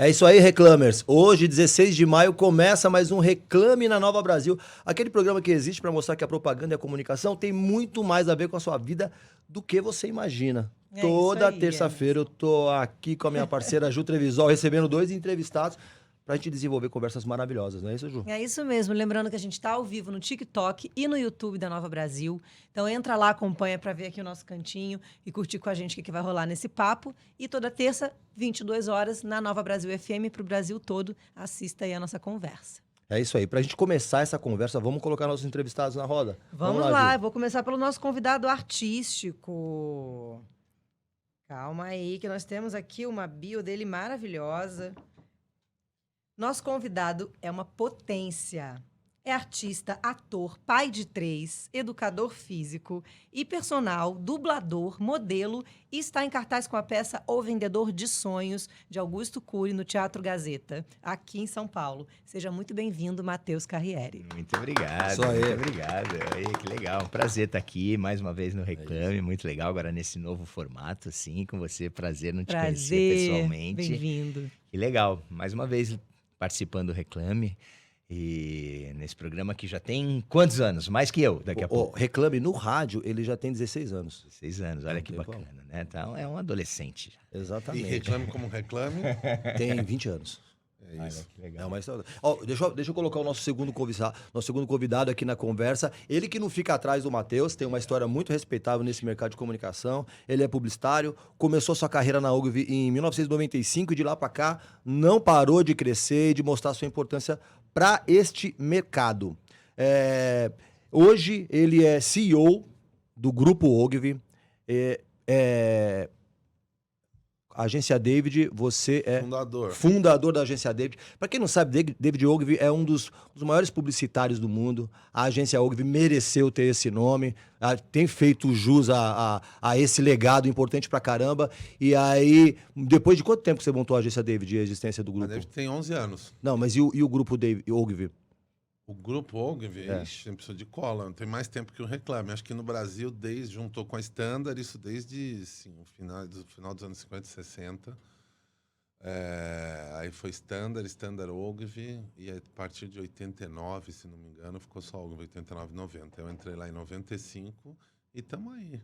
É isso aí, Reclamers. Hoje, 16 de maio, começa mais um Reclame na Nova Brasil. Aquele programa que existe para mostrar que a propaganda e a comunicação tem muito mais a ver com a sua vida do que você imagina. É Toda isso aí, terça-feira eu tô aqui com a minha parceira Ju Trevisol, recebendo 2 entrevistados pra gente desenvolver conversas maravilhosas, não é isso, Ju? É isso mesmo. Lembrando que a gente está ao vivo no TikTok e no YouTube da Nova Brasil. Então entra lá, acompanha para ver aqui o nosso cantinho e curtir com a gente o que vai rolar nesse papo. E toda terça, 22 horas, na Nova Brasil FM para o Brasil todo. Assista aí a nossa conversa. É isso aí. Pra gente começar essa conversa, vamos colocar nossos entrevistados na roda? Vamos lá, Ju. eu vou começar pelo nosso convidado artístico. Calma aí, que nós temos aqui uma bio dele maravilhosa. Nosso convidado é uma potência. É artista, ator, pai de 3, educador físico e personal, dublador, modelo e está em cartaz com a peça O Vendedor de Sonhos, de Augusto Cury, no Teatro Gazeta, aqui em São Paulo. Seja muito bem-vindo, Matheus Carriere. Muito obrigado. Só muito ele. obrigado. Aí, que legal. Um prazer estar aqui mais uma vez no Reclame. Muito legal agora nesse novo formato, assim, com você. Prazer não te conhecer pessoalmente. Bem-vindo. Que legal. Mais uma vez participando do Reclame. E nesse programa que já tem quantos anos? Mais que eu, daqui a pouco. Reclame no rádio, ele já tem 16 anos. 16 anos, olha que tempão. bacana, né? Então é um adolescente. E Exatamente. reclame como reclame. Tem 20 anos. É isso. Olha que legal. É uma história. Ó, deixa eu colocar o nosso segundo convidado aqui na conversa. Ele que não fica atrás do Matheus, tem uma história muito respeitável nesse mercado de comunicação. Ele é publicitário, começou sua carreira na Ogilvy em 1995 e de lá para cá não parou de crescer e de mostrar sua importância para este mercado. Hoje ele é CEO do Grupo Ogilvy. Agência David, você é fundador da Agência David. Para quem não sabe, David Ogilvy é um dos maiores publicitários do mundo. A Agência Ogilvy mereceu ter esse nome, tem feito jus a esse legado importante pra caramba. E aí, depois de quanto tempo que você montou a Agência David e a existência do A grupo? David tem 11 anos. Não, mas e o grupo Ogilvy? O grupo Ogilvy, ixi, precisa de cola, tem mais tempo que o Reclame. Acho que no Brasil, juntou com a Standard, isso desde o final dos anos 50 e 60. Aí foi Standard Ogilvy, e a partir de 89, se não me engano, ficou só Ogilvy, 89, 90. Eu entrei lá em 95 e tamo aí.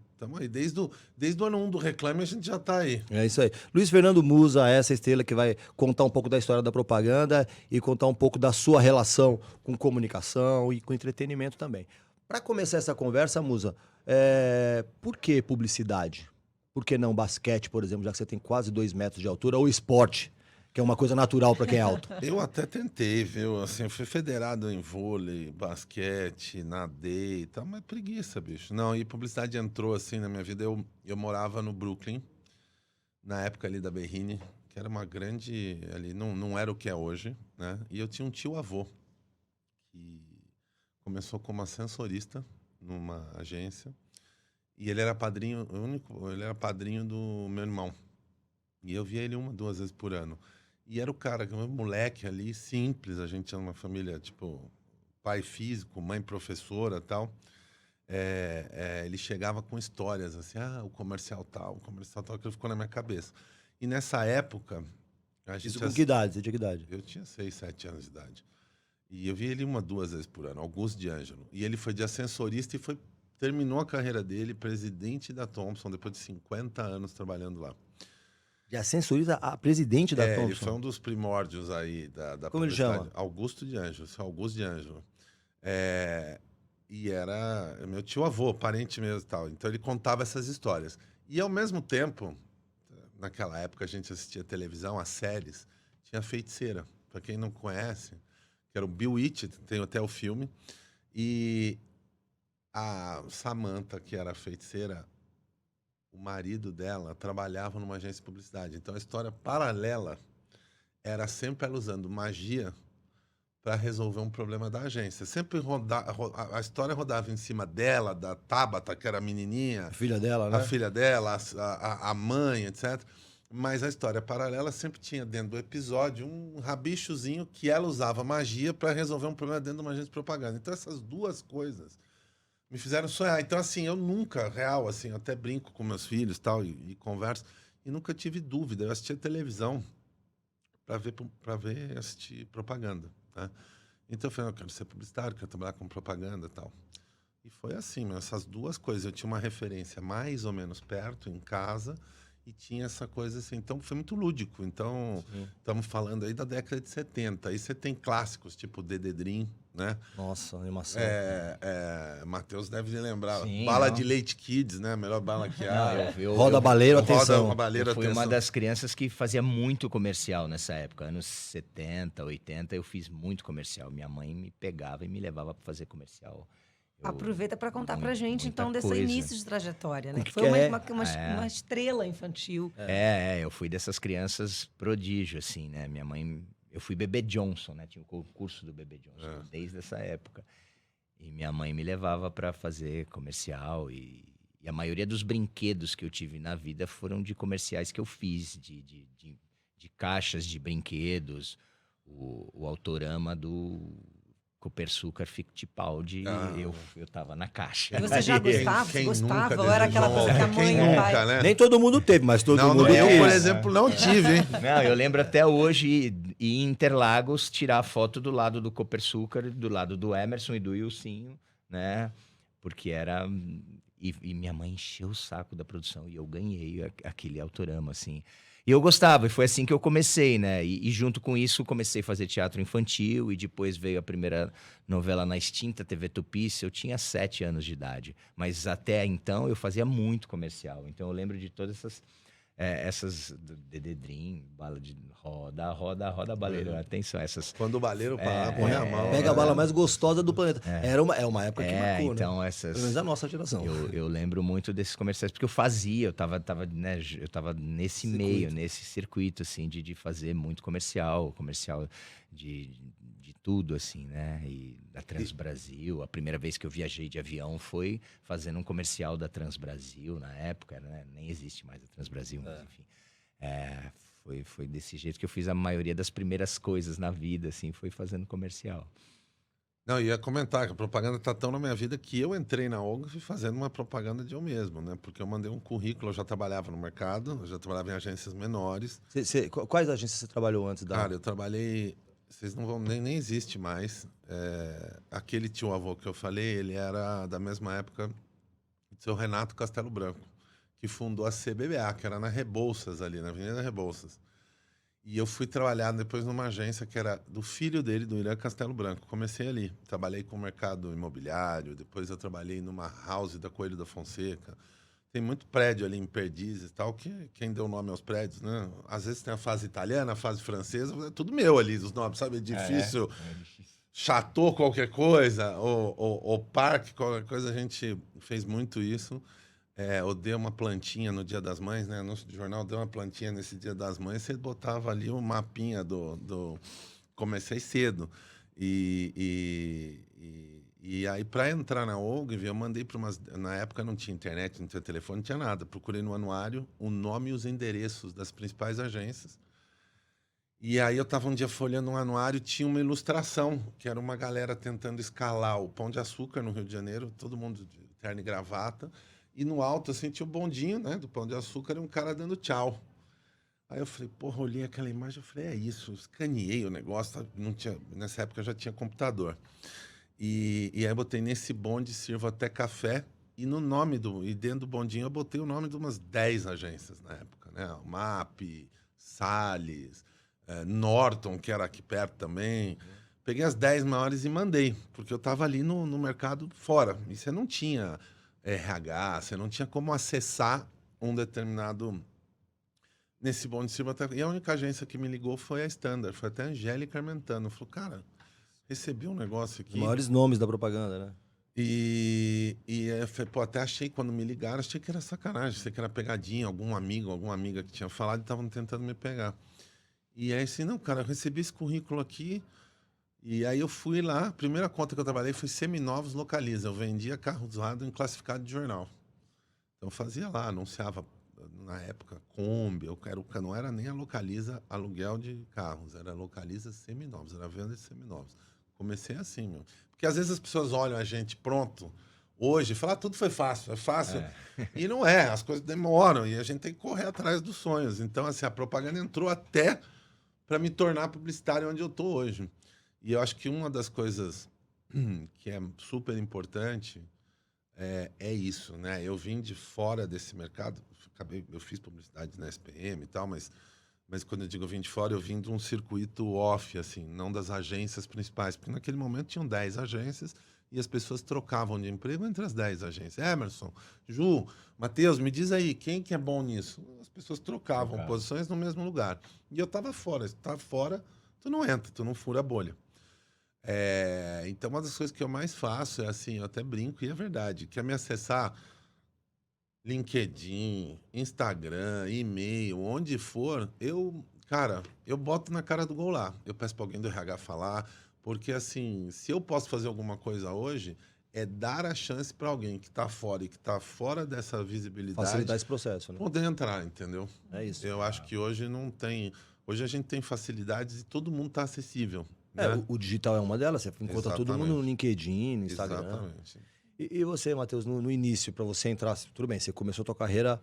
Desde o ano 1 do Reclame a gente já tá aí. É isso aí. Luiz Fernando Musa, essa estrela que vai contar um pouco da história da propaganda e contar um pouco da sua relação com comunicação e com entretenimento também. Para começar essa conversa, Musa, por que publicidade? Por que não basquete, por exemplo, já que você tem quase 2 metros de altura, ou esporte, que é uma coisa natural para quem é alto? Eu até tentei, viu? Assim, eu fui federado em vôlei, basquete, nadei e tal, mas preguiça, bicho. Não, e publicidade entrou assim na minha vida. Eu morava no Brooklyn, na época ali da Berrine, que era uma grande... ali não era o que é hoje, né? E eu tinha um tio-avô que começou como ascensorista numa agência. E ele era padrinho, ele era padrinho do meu irmão. E eu via ele 1, 2 vezes por ano. E era o cara, um moleque ali, simples. A gente tinha uma família, tipo, pai físico, mãe professora e tal. Ele chegava com histórias, assim, o comercial tal, aquilo ficou na minha cabeça. E nessa época... Isso com que idade? Você tinha que idade? Eu tinha 6, 7 anos de idade. E eu via ele 1, 2 vezes por ano, Augusto de Ângelo. E ele foi de ascensorista e terminou a carreira dele, presidente da Thomson, depois de 50 anos trabalhando lá. De ascensorista a presidente da Thomson? Ele foi um dos primórdios aí da Como ele chama? Augusto de Ângelo, seu Augusto de Ângelo. E era meu tio-avô, parente mesmo e tal. Então ele contava essas histórias. E ao mesmo tempo, naquela época a gente assistia televisão, as séries, tinha Feiticeira. Para quem não conhece, que era o Bill Witch, tem até o filme. E a Samantha, que era a feiticeira, o marido dela trabalhava numa agência de publicidade. Então a história paralela era sempre ela usando magia para resolver um problema da agência. Sempre a história rodava em cima dela, da Tabata, que era a menininha. A filha dela, né? A filha dela, a mãe, etc. Mas a história paralela sempre tinha dentro do episódio um rabichozinho que ela usava magia para resolver um problema dentro de uma agência de propaganda. Então essas duas coisas me fizeram sonhar. Então, assim, eu nunca, real, assim, eu até brinco com meus filhos tal, e converso, e nunca tive dúvida. Eu assistia televisão ver assistir propaganda, né? Então eu falei, eu quero ser publicitário, quero trabalhar com propaganda e tal. E foi assim, essas duas coisas. Eu tinha uma referência mais ou menos perto, em casa, e tinha essa coisa assim. Então foi muito lúdico. Então, estamos falando aí da década de 70. Aí você tem clássicos, tipo Dedê Dream, né? Nossa, animação. Matheus deve lembrar. Sim, Bala não. de Leite Kids, né? A melhor bala que há. Roda Baleiro, atenção. Roda Baleiro, Eu fui uma atenção. das crianças que fazia muito comercial nessa época. Anos 70, 80, eu fiz muito comercial. Minha mãe me pegava e me levava para fazer comercial. Aproveita para contar pra gente, muita então, desse coisa. início de trajetória, né? O que Foi que é? uma estrela infantil. Eu fui dessas crianças prodígio, assim, né? Minha mãe... Eu fui Bebê Johnson, né? Tinha o concurso do Bebê Johnson, desde essa época. E minha mãe me levava para fazer comercial e a maioria dos brinquedos que eu tive na vida foram de comerciais que eu fiz, de caixas de brinquedos, o autorama do Copersucar Fittipaldi, eu tava na caixa. E você já gostava? Quem Você gostava? nunca Ou era aquela desejou? coisa que a mãe Quem e o pai... nunca, né? Nem todo mundo teve, mas todo mundo Eu, quis. por exemplo, não tive, hein? Não, eu lembro até hoje ir em Interlagos tirar a foto do lado do Copersucar, do lado do Emerson e do Ilcinho, né? Porque era... E minha mãe encheu o saco da produção e eu ganhei aquele autorama, assim. E eu gostava, e foi assim que eu comecei, né? E junto com isso, comecei a fazer teatro infantil e depois veio a primeira novela na extinta TV Tupi. Eu tinha 7 anos de idade, mas até então eu fazia muito comercial. Então eu lembro de todas essas Dedê Dream, Bala de Roda Baleiro, atenção, essas... Quando o baleiro parar, põe a mão. Pega a bala mais gostosa do planeta. É uma época que marcou, então né? essas... Pelo menos a nossa geração. Eu lembro muito desses comerciais, porque eu fazia, eu tava nesse meio, nesse circuito, assim, de fazer muito comercial de tudo, assim, né? E da Transbrasil, a primeira vez que eu viajei de avião foi fazendo um comercial da Transbrasil, na época, né? Nem existe mais a Transbrasil, mas enfim. Foi desse jeito que eu fiz a maioria das primeiras coisas na vida, assim, foi fazendo comercial. Não, ia comentar que a propaganda tá tão na minha vida que eu entrei na ONG fazendo uma propaganda de eu mesmo, né? Porque eu mandei um currículo, eu já trabalhava no mercado, eu já trabalhava em agências menores. Quais agências você trabalhou antes da... Cara, eu trabalhei... Vocês não vão... Nem existe mais. Aquele tio-avô que eu falei, ele era da mesma época do seu Renato Castelo Branco, que fundou a CBBA, que era na Rebouças ali, na Avenida Rebouças. E eu fui trabalhar depois numa agência que era do filho dele, do Irã Castelo Branco. Comecei ali. Trabalhei com o mercado imobiliário, depois eu trabalhei numa house da Coelho da Fonseca. Tem muito prédio ali em Perdizes e tal, que quem deu nome aos prédios, né? Às vezes tem a fase italiana, a fase francesa, é tudo meu ali, os nomes, sabe? Edifício, Chateau, qualquer coisa, ou Parque, qualquer coisa, a gente fez muito isso. Eu dei uma plantinha no Dia das Mães, né? Anúncio de jornal, deu uma plantinha nesse Dia das Mães, você botava ali o mapinha do... Comecei cedo. E aí, para entrar na ONG, eu mandei para umas... Na época não tinha internet, não tinha telefone, não tinha nada. Procurei no anuário o nome e os endereços das principais agências. E aí eu estava um dia folheando um anuário, tinha uma ilustração, que era uma galera tentando escalar o Pão de Açúcar no Rio de Janeiro, todo mundo de terno e gravata. E no alto, assim, tinha o bondinho, né, do Pão de Açúcar e um cara dando tchau. Aí eu falei, porra, olhei aquela imagem, eu falei, é isso, eu escaneei o negócio, não tinha, nessa época já tinha computador. E aí eu botei nesse bonde, sirvo até café, e no nome e dentro do bondinho eu botei o nome de umas 10 agências na época, né? O MAP, Salles, Norton, que era aqui perto também. Peguei as 10 maiores e mandei, porque eu estava ali no mercado fora. E você não tinha RH, você não tinha como acessar um determinado... Nesse bonde, sirvo até... E a única agência que me ligou foi a Standard, foi até a Angélica Armentano. Falou, cara... Recebi um negócio aqui. Os maiores nomes da propaganda, né? E eu falei, pô, até achei, quando me ligaram, achei que era sacanagem, achei que era pegadinha, algum amigo, alguma amiga que tinha falado e estavam tentando me pegar. E aí, assim, não, cara, eu recebi esse currículo aqui, e aí eu fui lá, a primeira conta que eu trabalhei foi Seminovos Localiza, eu vendia carro usado em classificado de jornal. Então eu fazia lá, anunciava, na época, Kombi, não era nem a Localiza aluguel de carros, era Localiza Seminovos, era venda de seminovos. Comecei assim, meu. Porque às vezes as pessoas olham a gente pronto hoje e falam, tudo foi fácil, é fácil. E não é, as coisas demoram e a gente tem que correr atrás dos sonhos. Então, assim, a propaganda entrou até para me tornar publicitário onde eu tô hoje. E eu acho que uma das coisas que é super importante é isso, né? Eu vim de fora desse mercado, eu fiz publicidade na SPM e tal, mas quando eu digo eu vim de fora, eu vim de um circuito off, assim, não das agências principais, porque naquele momento tinham 10 agências e as pessoas trocavam de emprego entre as 10 agências. Emerson, Ju, Matheus, me diz aí, quem que é bom nisso? As pessoas trocavam posições no mesmo lugar. E eu estava fora. Se tu tá fora, tu não entra, tu não fura a bolha. Então, uma das coisas que eu mais faço é assim, eu até brinco, e é verdade, quer me acessar LinkedIn, Instagram, e-mail, onde for, cara, eu boto na cara do gol lá. Eu peço para alguém do RH falar, porque assim, se eu posso fazer alguma coisa hoje, é dar a chance para alguém que está fora e que está fora dessa visibilidade Facilitar esse processo, né? poder entrar, entendeu? É isso. Eu acho que hoje não tem. Hoje a gente tem facilidades e todo mundo está acessível. Né? O digital é uma delas, você encontra todo mundo no LinkedIn, no Instagram. Exatamente. E você, Matheus, no início, para você entrar, tudo bem, você começou a tua carreira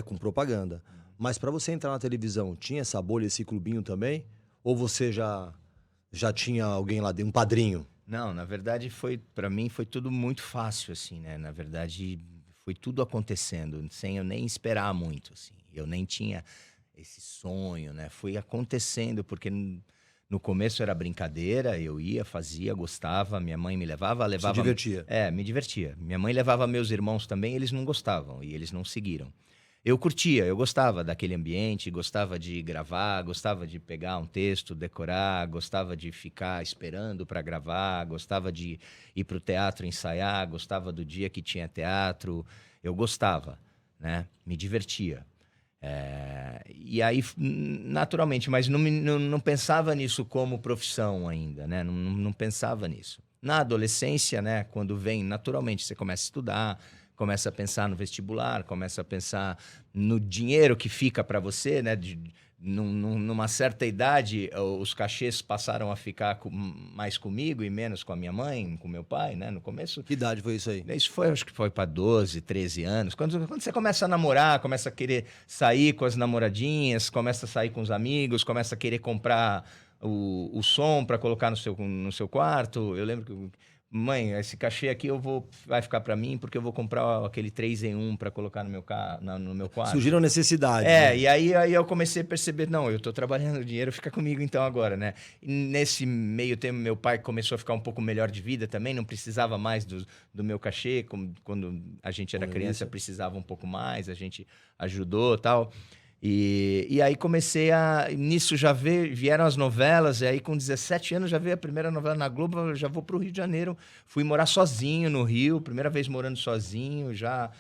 com propaganda, mas para você entrar na televisão, tinha essa bolha, esse clubinho também? Ou você já tinha alguém lá dentro, um padrinho? Não, na verdade, para mim foi tudo muito fácil, assim, né? Na verdade, foi tudo acontecendo, sem eu nem esperar muito, assim. Eu nem tinha esse sonho, né? Foi acontecendo, porque no começo era brincadeira, eu ia, fazia, gostava, minha mãe me levava... Se divertia? Me divertia. Minha mãe levava meus irmãos também, eles não gostavam e eles não seguiram. Eu curtia, eu gostava daquele ambiente, gostava de gravar, gostava de pegar um texto, decorar, gostava de ficar esperando para gravar, gostava de ir para o teatro ensaiar, gostava do dia que tinha teatro, eu gostava, né? Me divertia. E aí, naturalmente, mas não pensava nisso como profissão ainda, né? Não pensava nisso. Na adolescência, né? Quando vem, naturalmente, você começa a estudar, começa a pensar no vestibular, começa a pensar no dinheiro que fica para você, né? Numa certa idade, os cachês passaram a ficar mais comigo e menos com a minha mãe, com meu pai, né? No começo. Que idade foi isso aí? Isso foi, acho que foi para 12, 13 anos. Quando você começa a namorar, começa a querer sair com as namoradinhas, começa a sair com os amigos, começa a querer comprar o som para colocar no seu quarto. Eu lembro que... Mãe, esse cachê aqui vai ficar para mim porque eu vou comprar aquele 3-em-1 para colocar no meu quarto. Surgiram necessidades. Né? E aí eu comecei a perceber, não, eu tô trabalhando, o dinheiro fica comigo então agora, né? E nesse meio tempo, meu pai começou a ficar um pouco melhor de vida também, não precisava mais do meu cachê, quando a gente era criança, precisava um pouco mais, a gente ajudou e tal. E aí comecei nisso já vieram as novelas, e aí com 17 anos já veio a primeira novela na Globo, eu já vou pro Rio de Janeiro, fui morar sozinho no Rio, primeira vez morando sozinho, já...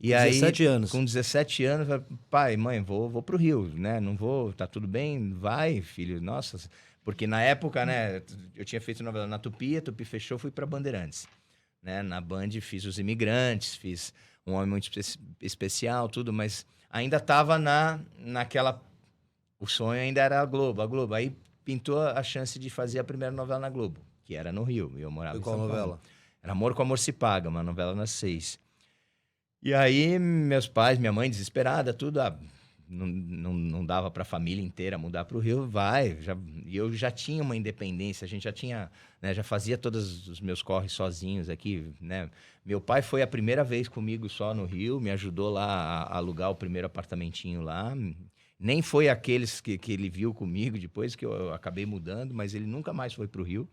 E 17 aí, anos. Com 17 anos, pai, mãe, vou pro Rio, né? Não vou, tá tudo bem? Vai, filho, nossa... Porque na época, né, eu tinha feito novela na Tupi, a Tupi fechou, fui pra Bandeirantes, né? Na Band fiz Os Imigrantes, fiz Um Homem Muito Especial, tudo, mas... Ainda estava naquela... O sonho ainda era a Globo. Aí pintou a chance de fazer a primeira novela na Globo, que era no Rio. Eu morava em São Paulo. Qual novela? Era Amor com Amor se Paga, uma novela nas 6. E aí, meus pais, minha mãe, desesperada, tudo... não dava para a família inteira mudar para o Rio, e eu já tinha uma independência, a gente já tinha, né, já fazia todos os meus corres sozinhos aqui, né? Meu pai foi a primeira vez comigo só no Rio, me ajudou lá a alugar o primeiro apartamentinho lá, nem foi aqueles que ele viu comigo depois, que eu acabei mudando, mas ele nunca mais foi para o Rio.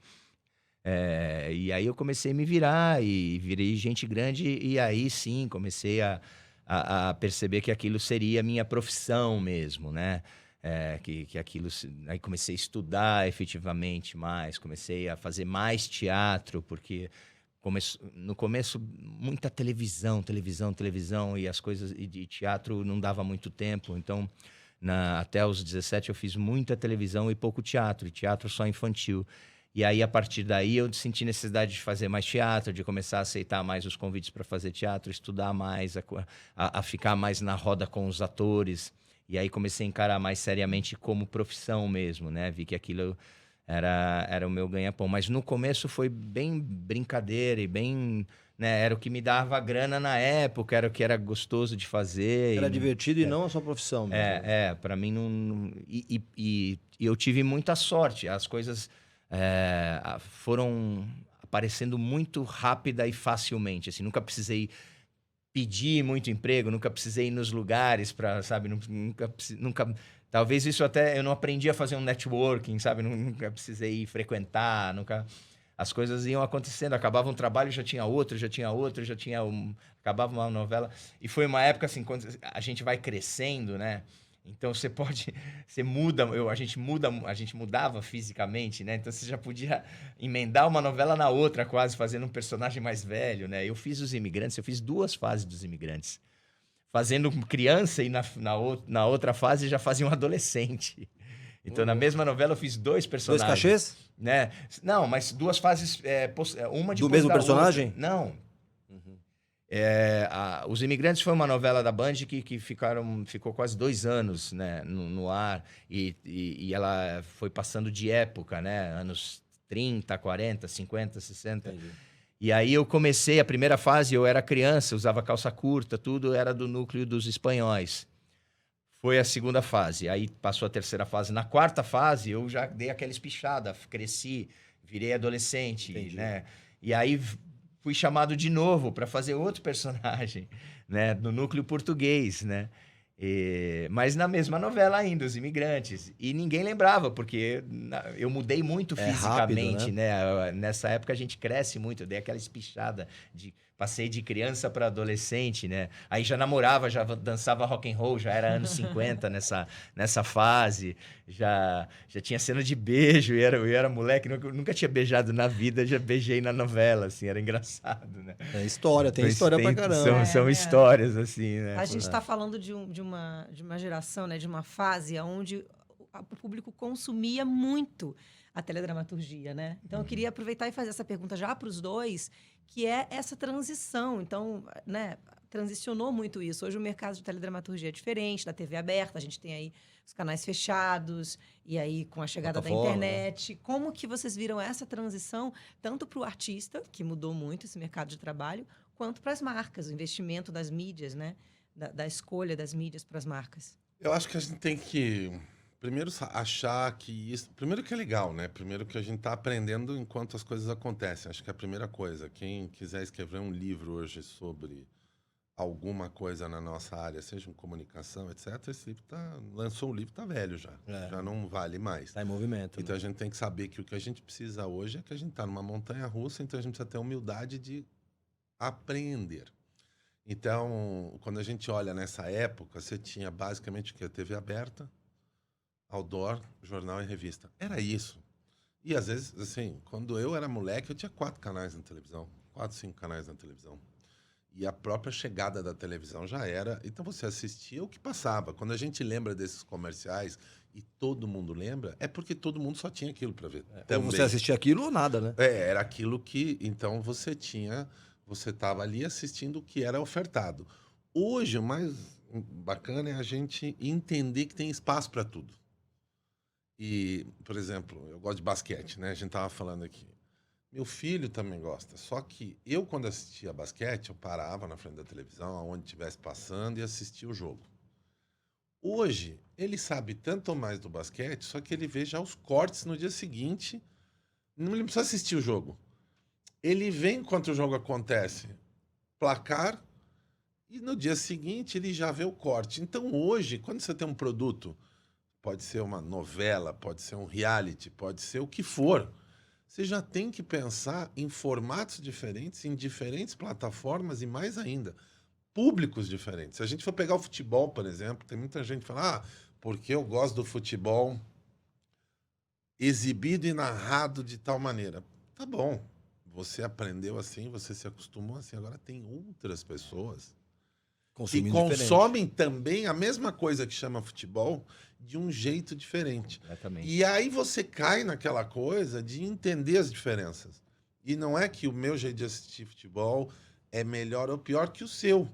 E aí eu comecei a me virar, e virei gente grande, e aí sim, comecei a perceber que aquilo seria minha profissão mesmo, né? Que aquilo... Aí comecei a estudar efetivamente mais, comecei a fazer mais teatro, porque no começo muita televisão, e as coisas de teatro não dava muito tempo, então até os 17 eu fiz muita televisão e pouco teatro, e teatro só infantil. E aí, a partir daí, eu senti necessidade de fazer mais teatro, de começar a aceitar mais os convites para fazer teatro, estudar mais, a ficar mais na roda com os atores. E aí, comecei a encarar mais seriamente como profissão mesmo, né? Vi que aquilo era o meu ganha-pão. Mas no começo foi bem brincadeira e bem né? Era o que me dava grana na época, era o que era gostoso de fazer. Era divertido e não a sua profissão mesmo. Para mim não. E eu tive muita sorte. As coisas foram aparecendo muito rápida e facilmente. Assim, nunca precisei pedir muito emprego, nunca precisei ir nos lugares para, sabe, nunca. Talvez isso até eu não aprendi a fazer um networking, sabe? Nunca precisei ir frequentar, nunca. As coisas iam acontecendo, acabava um trabalho, já tinha outro, acabava uma novela. E foi uma época assim, quando a gente vai crescendo, né? Então você muda, a gente mudava fisicamente, né? Então você já podia emendar uma novela na outra, quase fazendo um personagem mais velho, né? Eu fiz Os Imigrantes, eu fiz 2 fases dos Imigrantes. Fazendo criança e na outra fase já fazia um adolescente. Então, na mesma novela, eu fiz 2 personagens. 2 cachês? Né? Não, mas 2 fases, uma de Do mesmo personagem? Outra. Não. Os Imigrantes foi uma novela da Band que ficou quase 2 anos, né, no ar. E ela foi passando de época, né? Anos 30, 40, 50, 60. Entendi. E aí eu comecei, a primeira fase, eu era criança, usava calça curta, tudo era do núcleo dos espanhóis. Foi a segunda fase, aí passou a terceira fase. Na quarta fase, eu já dei aquela espichada, cresci, virei adolescente, entendi, né? E aí fui chamado de novo para fazer outro personagem, né? No núcleo português, né? Mas na mesma novela ainda, Os Imigrantes. E ninguém lembrava, porque eu mudei muito fisicamente, rápido, né? Nessa época a gente cresce muito, eu dei aquela espichada passei de criança para adolescente, né? Aí já namorava, já dançava rock and roll, já era anos 50 nessa fase, já tinha cena de beijo, eu era moleque, nunca tinha beijado na vida, já beijei na novela, assim, era engraçado, né? Tem história pra caramba. São histórias, assim, né? A gente está falando de uma geração, né? De uma fase onde o público consumia muito a teledramaturgia, né? Então, eu queria aproveitar e fazer essa pergunta já para os dois, que é essa transição. Então, né, transicionou muito isso. Hoje o mercado de teledramaturgia é diferente, da TV aberta, a gente tem aí os canais fechados, e aí com a chegada da internet. Né? Como que vocês viram essa transição, tanto para o artista, que mudou muito esse mercado de trabalho, quanto para as marcas, o investimento das mídias, né? Da escolha das mídias para as marcas? Eu acho que a gente tem que... Primeiro, achar que isso... Primeiro que é legal, né? Primeiro que a gente está aprendendo enquanto as coisas acontecem. Acho que é a primeira coisa. Quem quiser escrever um livro hoje sobre alguma coisa na nossa área, seja em comunicação, etc., esse livro lançou o livro, está velho já. Já não vale mais. Está em movimento. Então, né? a gente tem que saber que o que a gente precisa hoje é que a gente está numa montanha-russa, então a gente precisa ter humildade de aprender. Então, quando a gente olha nessa época, você tinha basicamente o quê? TV aberta, outdoor, jornal e revista. Era isso. E às vezes, assim, quando eu era moleque, eu tinha 4 canais na televisão. 4, 5 canais na televisão. E a própria chegada da televisão já era... Então você assistia o que passava. Quando a gente lembra desses comerciais e todo mundo lembra, é porque todo mundo só tinha aquilo para ver. Ou você assistia aquilo ou nada, né? Era aquilo que... Então você tinha... Você estava ali assistindo o que era ofertado. Hoje, o mais bacana é a gente entender que tem espaço para tudo. E, por exemplo, eu gosto de basquete, né? A gente estava falando aqui. Meu filho também gosta. Só que eu, quando assistia basquete, eu parava na frente da televisão, aonde estivesse passando, e assistia o jogo. Hoje, ele sabe tanto ou mais do basquete, só que ele vê já os cortes no dia seguinte. Ele não precisa assistir o jogo. Ele vê enquanto o jogo acontece, placar, e no dia seguinte ele já vê o corte. Então, hoje, quando você tem um produto... Pode ser uma novela, pode ser um reality, pode ser o que for. Você já tem que pensar em formatos diferentes, em diferentes plataformas e mais ainda, públicos diferentes. Se a gente for pegar o futebol, por exemplo, tem muita gente que fala, porque eu gosto do futebol exibido e narrado de tal maneira. Tá bom, você aprendeu assim, você se acostumou assim. Agora tem outras pessoas que consomem também a mesma coisa que chama futebol de um jeito diferente. Exatamente. E aí você cai naquela coisa de entender as diferenças. E não é que o meu jeito de assistir futebol é melhor ou pior que o seu.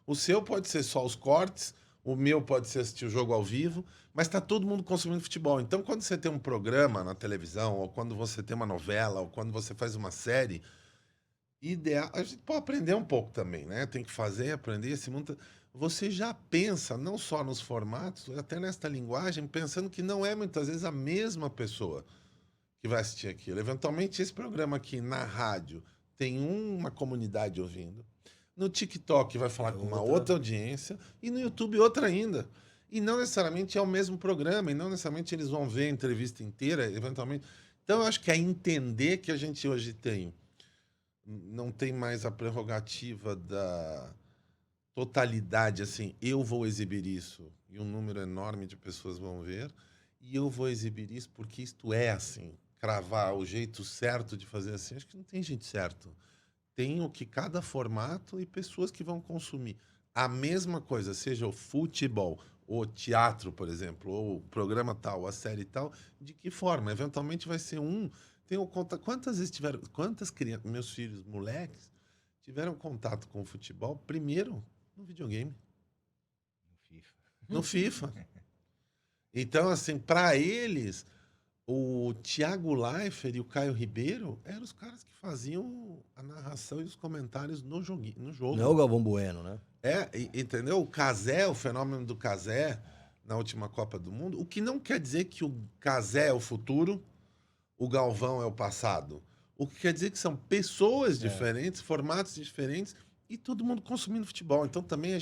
O seu pode ser só os cortes, o meu pode ser assistir o jogo ao vivo, mas está todo mundo consumindo futebol. Então, quando você tem um programa na televisão, ou quando você tem uma novela, ou quando você faz uma série, ideal. A gente pode aprender um pouco também, né? Tem que fazer, aprender esse mundo. Você já pensa não só nos formatos, até nesta linguagem, pensando que não é muitas vezes a mesma pessoa que vai assistir aquilo. Eventualmente, esse programa aqui na rádio tem uma comunidade ouvindo. No TikTok vai falar com uma outra audiência. E no YouTube outra ainda. E não necessariamente é o mesmo programa. E não necessariamente eles vão ver a entrevista inteira, eventualmente. Então, eu acho que é entender que a gente hoje não tem mais a prerrogativa da totalidade, assim, eu vou exibir isso e um número enorme de pessoas vão ver, e eu vou exibir isso porque isto é assim. Cravar o jeito certo de fazer assim, acho que não tem jeito certo. Tem o que cada formato e pessoas que vão consumir. A mesma coisa, seja o futebol, o teatro, por exemplo, ou o programa tal, a série tal, de que forma? Eventualmente vai ser Tem o conta. Quantas vezes tiveram. Quantas crianças, meus filhos, moleques, tiveram contato com o futebol primeiro no videogame? No FIFA. Então, assim, para eles, o Thiago Leifert e o Caio Ribeiro eram os caras que faziam a narração e os comentários no jogo. Não é o Galvão Bueno, né? Entendeu? O Cazé, o fenômeno do Cazé na última Copa do Mundo, o que não quer dizer que o Cazé é o futuro, o Galvão é o passado. O que quer dizer que são pessoas diferentes, formatos diferentes e todo mundo consumindo futebol. Então também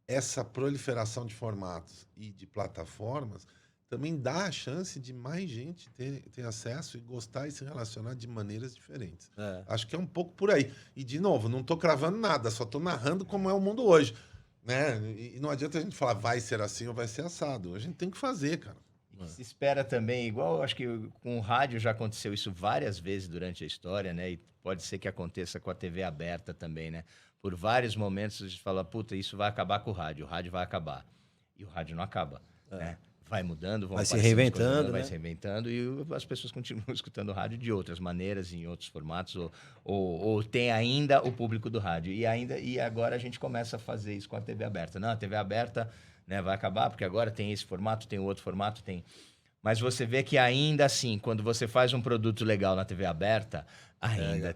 essa proliferação de formatos e de plataformas também dá a chance de mais gente ter acesso e gostar e se relacionar de maneiras diferentes. Acho que é um pouco por aí. E, de novo, não estou cravando nada, só estou narrando como é o mundo hoje. Né? E não adianta a gente falar vai ser assim ou vai ser assado. A gente tem que fazer, cara. Se espera também, igual acho que com o rádio já aconteceu isso várias vezes durante a história, né? E pode ser que aconteça com a TV aberta também, né? Por vários momentos a gente fala, puta, isso vai acabar com o rádio vai acabar. E o rádio não acaba, né? Vai mudando, vai se reinventando, vai se reinventando e as pessoas continuam escutando rádio de outras maneiras, em outros formatos, ou tem ainda o público do rádio. E agora a gente começa a fazer isso com a TV aberta. Não, a TV aberta, né, vai acabar, porque agora tem esse formato, tem o outro formato, tem... Mas você vê que ainda assim, quando você faz um produto legal na TV aberta, ainda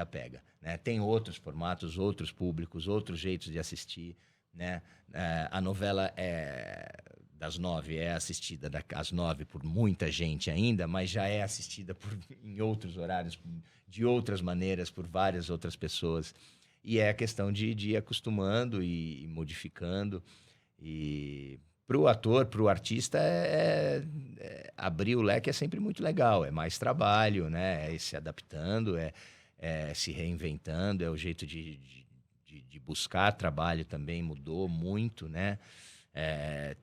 pega. Né? Tem outros formatos, outros públicos, outros jeitos de assistir. Né? A novela das 9 é assistida às 9 por muita gente ainda, mas já é assistida em outros horários, de outras maneiras, por várias outras pessoas. E é a questão de ir acostumando e modificando. E para o ator, para o artista, abrir o leque é sempre muito legal. É mais trabalho, né? É se adaptando, é se reinventando, é o jeito de buscar trabalho também mudou muito, né?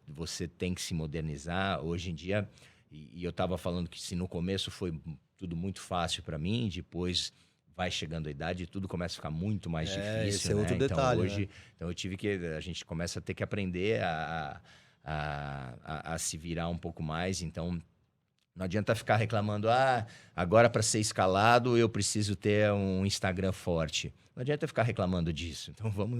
Você tem que se modernizar. Hoje em dia, e eu estava falando que se no começo foi tudo muito fácil para mim, depois vai chegando a idade e tudo começa a ficar muito mais difícil. Esse é outro detalhe, então, hoje, né? Então a gente começa a ter que aprender a se virar um pouco mais. Então, não adianta ficar reclamando, agora para ser escalado eu preciso ter um Instagram forte. Não adianta ficar reclamando disso. Então vamos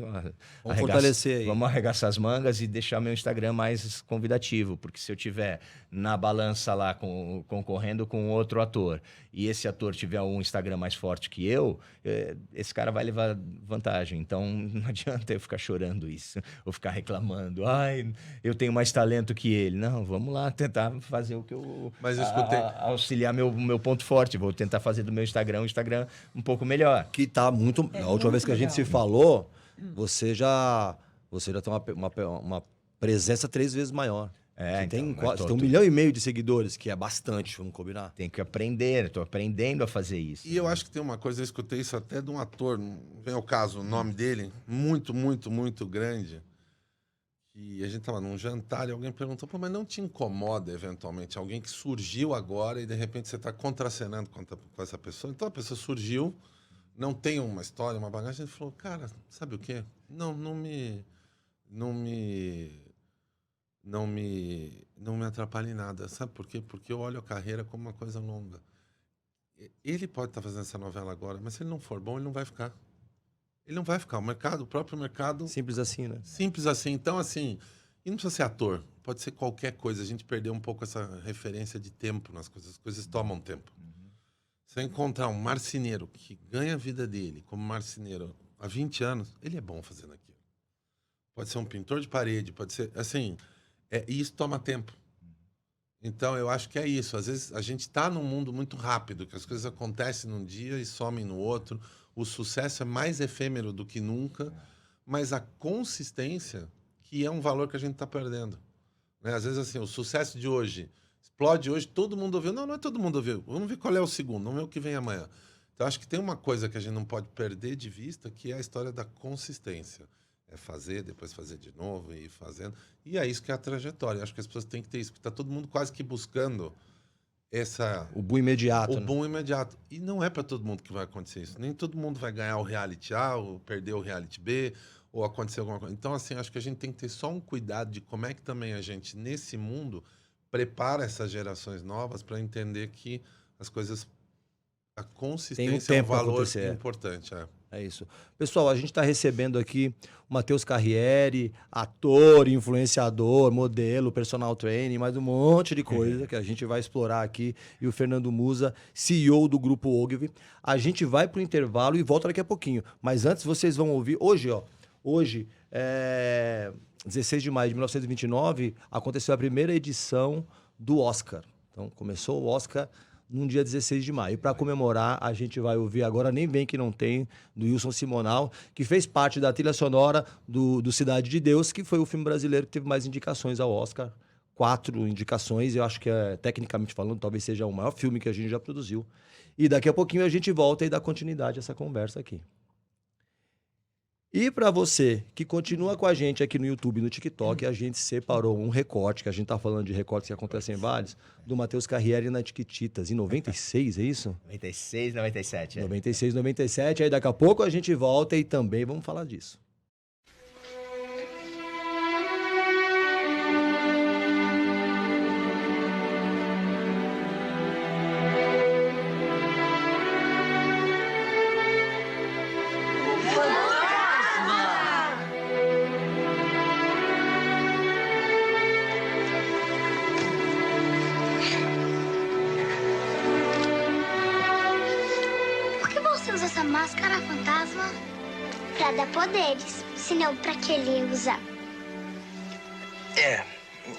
fortalecer aí. Vamos arregaçar as mangas e deixar meu Instagram mais convidativo. Porque se eu tiver na balança lá concorrendo com outro ator e esse ator tiver um Instagram mais forte que eu, esse cara vai levar vantagem. Então não adianta eu ficar chorando isso ou ficar reclamando. Eu tenho mais talento que ele. Não, vamos lá tentar fazer o que eu... Mas eu escutei... auxiliar meu ponto forte. Vou tentar fazer do meu Instagram um Instagram um pouco melhor. Que tá muito... a última vez que a gente se falou, você já tem uma presença 3 vezes maior. Você tem 1,5 milhão de seguidores, que é bastante, vamos combinar. Tem que aprender, estou aprendendo a fazer isso. E eu acho que tem uma coisa, eu escutei isso até de um ator, não vem ao caso o nome dele, muito, muito, muito grande. E a gente estava num jantar e alguém perguntou, mas não te incomoda, eventualmente, alguém que surgiu agora e, de repente, você está contracenando com essa pessoa? Então, a pessoa surgiu, não tem uma história, uma bagagem, ele falou, cara, sabe o quê? Não me atrapalha em nada. Sabe por quê? Porque eu olho a carreira como uma coisa longa. Ele pode estar fazendo essa novela agora, mas se ele não for bom, ele não vai ficar. Ele não vai ficar. O próprio mercado... Simples assim, né? Simples assim. Então, assim, e não precisa ser ator. Pode ser qualquer coisa. A gente perdeu um pouco essa referência de tempo nas coisas. As coisas tomam tempo. Você encontrar um marceneiro que ganha a vida dele como marceneiro há 20 anos, ele é bom fazendo aquilo. Pode ser um pintor de parede, pode ser... Assim, e isso toma tempo. Então, eu acho que é isso. Às vezes, a gente está num mundo muito rápido, que as coisas acontecem num dia e somem no outro. O sucesso é mais efêmero do que nunca, mas a consistência, que é um valor que a gente está perdendo. Né? Às vezes, assim, o sucesso de hoje, explode hoje, todo mundo ouviu. Não, não é todo mundo ouviu. Vamos ver qual é o segundo, vamos ver o que vem amanhã. Então, acho que tem uma coisa que a gente não pode perder de vista, que é a história da consistência. É fazer, depois fazer de novo e ir fazendo. E é isso que é a trajetória. Acho que as pessoas têm que ter isso, porque está todo mundo quase que buscando o boom imediato. O boom imediato. E não é para todo mundo que vai acontecer isso. Nem todo mundo vai ganhar o reality A, ou perder o reality B, ou acontecer alguma coisa. Então, assim, acho que a gente tem que ter só um cuidado de como é que também a gente, nesse mundo, prepara essas gerações novas para entender que as coisas... A consistência é um valor importante. É isso. Pessoal, a gente está recebendo aqui o Matheus Carriere, ator, influenciador, modelo, personal trainer, mais um monte de coisa que a gente vai explorar aqui. E o Fernando Musa, CEO do Grupo Ogilvy. A gente vai para o intervalo e volta daqui a pouquinho. Mas antes vocês vão ouvir... Hoje, 16 de maio de 1929, aconteceu a primeira edição do Oscar. Então, começou o Oscar... num dia 16 de maio. E para comemorar, a gente vai ouvir agora Nem Vem Que Não Tem, do Wilson Simonal, que fez parte da trilha sonora do Cidade de Deus, que foi o filme brasileiro que teve mais indicações ao Oscar. 4 indicações, eu acho que, tecnicamente falando, talvez seja o maior filme que a gente já produziu. E daqui a pouquinho a gente volta e dá continuidade a essa conversa aqui. E para você que continua com a gente aqui no YouTube e no TikTok, a gente separou um recorte, que a gente tá falando de recortes que acontecem em vários, do Matheus Carriere na Tiquititas, em 96, é isso? 96, 97. 96, 97, aí daqui a pouco a gente volta e também vamos falar disso. Máscara fantasma pra dar poderes, senão pra que ele ia usar?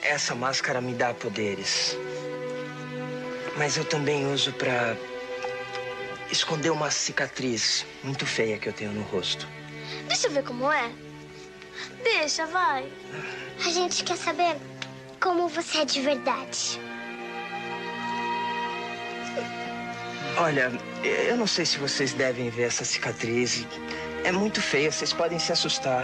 Essa máscara me dá poderes. Mas eu também uso pra esconder uma cicatriz muito feia que eu tenho no rosto. Deixa eu ver como é. Deixa, vai. A gente quer saber como você é de verdade. Olha, eu não sei se vocês devem ver essa cicatriz. É muito feia, vocês podem se assustar.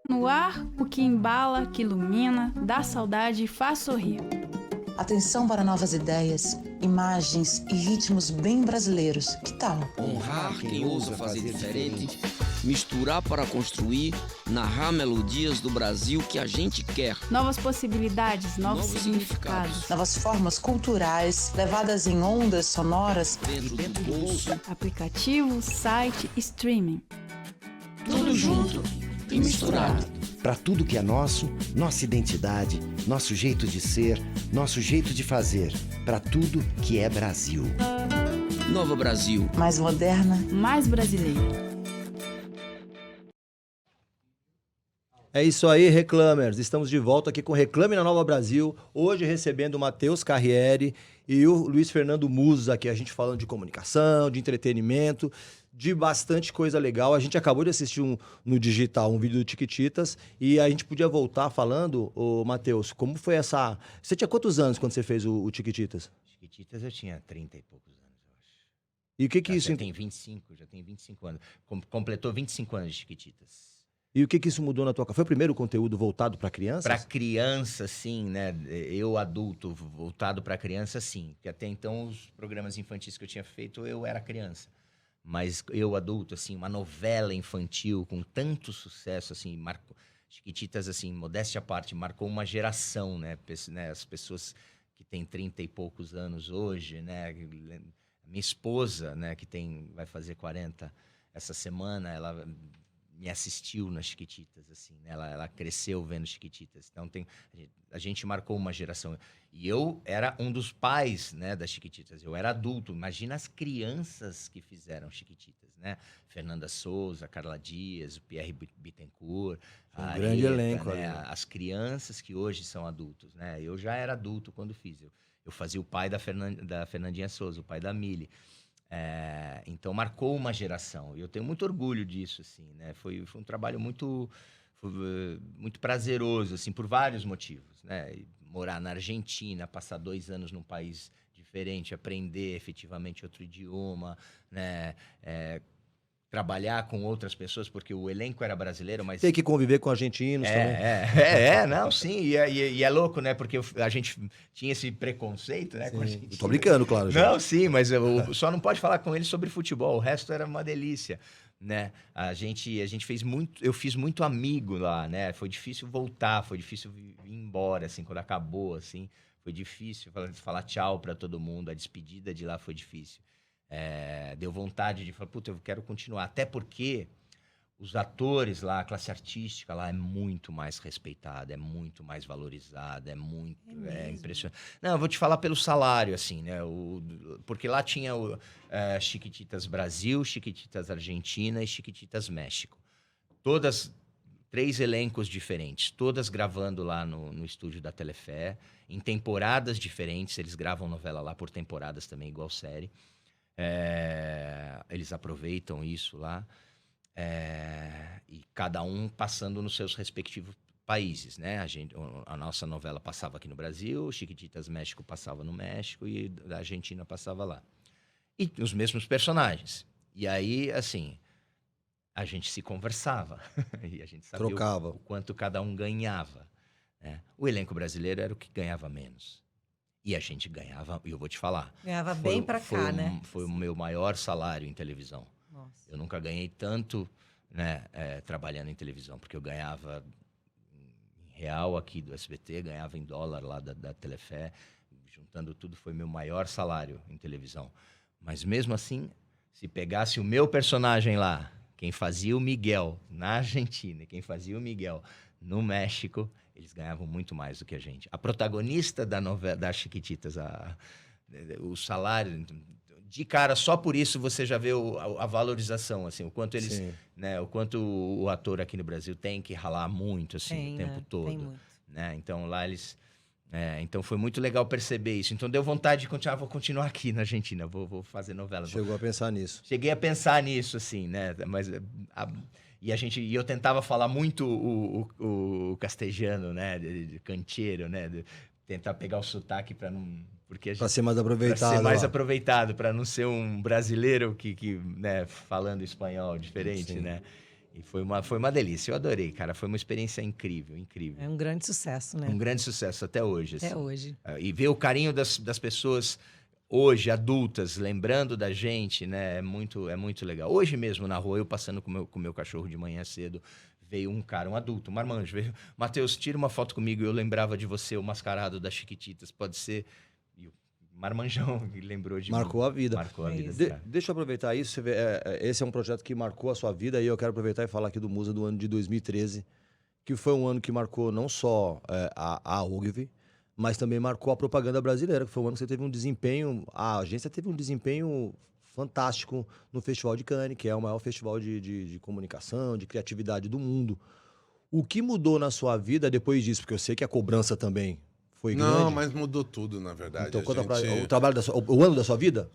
No ar, o que embala, que ilumina, dá saudade e faz sorrir. Atenção para novas ideias, imagens e ritmos bem brasileiros. Que tal? Honrar quem ousa fazer diferente, misturar para construir, narrar melodias do Brasil que a gente quer. Novas possibilidades, novos significados. Novas formas culturais, levadas em ondas sonoras. Dentro do bolso. Aplicativo, site, streaming. Tudo junto e misturado. Para tudo que é nosso, nossa identidade, nosso jeito de ser, nosso jeito de fazer. Para tudo que é Brasil. Nova Brasil. Mais moderna. Mais brasileira. É isso aí, Reclamers. Estamos de volta aqui com Reclame na Nova Brasil. Hoje recebendo o Matheus Carriere e o Luiz Fernando Musa, aqui a gente falando de comunicação, de entretenimento, de bastante coisa legal. A gente acabou de assistir no digital um vídeo do Tiquititas e a gente podia voltar falando, Matheus, como foi essa... Você tinha quantos anos quando você fez o Tiquititas? Chiquititas eu tinha 30 e poucos anos, eu acho. E o que isso... Já tem 25 anos. Completou 25 anos de Chiquititas. E o que isso mudou na tua... Foi o primeiro conteúdo voltado para crianças? Para criança, sim, né? Eu, adulto, voltado para criança, sim. Porque até então, os programas infantis que eu tinha feito, eu era criança. Mas eu, adulto, assim, uma novela infantil com tanto sucesso, assim, Chiquititas, assim, modéstia à parte, marcou uma geração, né? As pessoas que têm 30 e poucos anos hoje, né? Minha esposa, né, que vai fazer 40 essa semana, ela me assistiu nas Chiquititas, assim, né? Ela cresceu vendo Chiquititas. Então a gente marcou uma geração. E eu era um dos pais, né, das Chiquititas. Eu era adulto. Imagina as crianças que fizeram Chiquititas, né? Fernanda Souza, Carla Dias, o Pierre Bittencourt, um grande elenco, né? ali. As crianças que hoje são adultos, né? Eu já era adulto quando fiz. Eu fazia o pai da Fernandinha Souza, o pai da Mili. Então marcou uma geração e eu tenho muito orgulho disso, assim, né? Foi um trabalho muito prazeroso, assim, por vários motivos, né? E morar na Argentina, passar 2 anos num país diferente, aprender efetivamente outro idioma, né? Trabalhar com outras pessoas, porque o elenco era brasileiro, mas... Tem que conviver com argentinos também. Não, sim, e é louco, né? Porque a gente tinha esse preconceito, né? Com a gente. Tô brincando, claro. Não, sim, mas só não pode falar com ele sobre futebol, o resto era uma delícia, né? A gente fez muito, eu fiz muito amigo lá, né? Foi difícil voltar, foi difícil ir embora, assim, quando acabou, assim, foi difícil falar tchau para todo mundo, a despedida de lá foi difícil. Deu vontade de falar, puta, eu quero continuar. Até porque os atores lá, a classe artística lá é muito mais respeitada, é muito mais valorizada, é impressionante. Não, eu vou te falar pelo salário, assim, né? Porque lá tinha Chiquititas Brasil, Chiquititas Argentina e Chiquititas México. Todas, 3 elencos diferentes, todas gravando lá no estúdio da Telefé, em temporadas diferentes, eles gravam novela lá por temporadas também, igual série. Eles aproveitam isso lá, e cada um passando nos seus respectivos países, né? A nossa novela passava aqui no Brasil, Chiquititas México passava no México e a Argentina passava lá. E os mesmos personagens. E aí, assim, a gente se conversava e a gente sabia Trocava. o quanto cada um ganhava, né? O elenco brasileiro era o que ganhava menos. E a gente ganhava, e eu vou te falar... Ganhava bem pra cá, né? Foi o meu maior salário em televisão. Nossa. Eu nunca ganhei tanto, né, trabalhando em televisão, porque eu ganhava em real aqui do SBT, ganhava em dólar lá da Telefé. Juntando tudo, foi meu maior salário em televisão. Mas mesmo assim, se pegasse o meu personagem lá, quem fazia o Miguel na Argentina e quem fazia o Miguel no México... Eles ganhavam muito mais do que a gente. A protagonista da novela, das Chiquititas, o salário, de cara, só por isso você já vê a valorização, assim, o quanto eles, né, o quanto o ator aqui no Brasil tem que ralar muito, assim, o tempo todo. Tem muito. Né? Então lá eles... então foi muito legal perceber isso. Então deu vontade de continuar, vou continuar aqui na Argentina, vou fazer novela. Chegou a pensar nisso. Cheguei a pensar nisso, assim, né? Mas... E eu tentava falar muito o castelhano, né? De cancheiro, né? Tentar pegar o sotaque para não... Para ser mais aproveitado. Para ser mais aproveitado, para não ser um brasileiro que né, falando espanhol diferente, né? E foi uma delícia. Eu adorei, cara. Foi uma experiência incrível, incrível. É um grande sucesso, né? Um grande sucesso até hoje. Até assim. hoje. E ver o carinho das pessoas... Hoje, adultas, lembrando da gente, né? É muito legal. Hoje mesmo, na rua, eu passando com o meu cachorro de manhã cedo, veio um cara, um adulto, um marmanjo, veio... Matheus, tira uma foto comigo, eu lembrava de você, o mascarado das Chiquititas, pode ser... E o marmanjão lembrou de Marcou mim. A vida. Marcou a vida. Do cara. Deixa eu aproveitar isso. Você vê, esse é um projeto que marcou a sua vida e eu quero aproveitar e falar aqui do Musa do ano de 2013, que foi um ano que marcou não só a UGV, mas também marcou a propaganda brasileira, que foi um ano que você teve um desempenho... A agência teve um desempenho fantástico no Festival de Cannes, que é o maior festival de comunicação, de criatividade do mundo. O que mudou na sua vida depois disso? Porque eu sei que a cobrança também foi grande. Não, mas mudou tudo, na verdade. Então, conta pra o trabalho o ano da sua vida?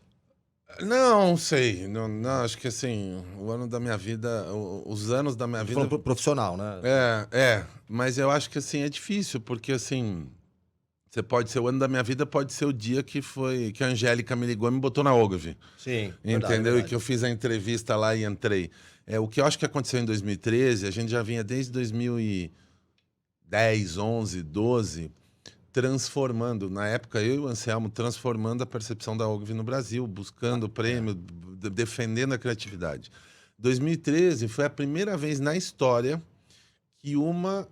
Não sei. Não, acho que assim, o ano da minha vida, os anos da minha vida... Falando profissional, né? Mas eu acho que assim, é difícil, porque assim... Você pode ser o ano da minha vida, pode ser o dia que a Angélica me ligou e me botou na Ogilvy. Sim. Entendeu? E que eu fiz a entrevista lá e entrei. O que eu acho que aconteceu em 2013, a gente já vinha desde 2010, 11, 12, transformando. Na época, eu e o Anselmo transformando a percepção da Ogilvy no Brasil, buscando prêmio, defendendo a criatividade. 2013 foi a primeira vez na história que uma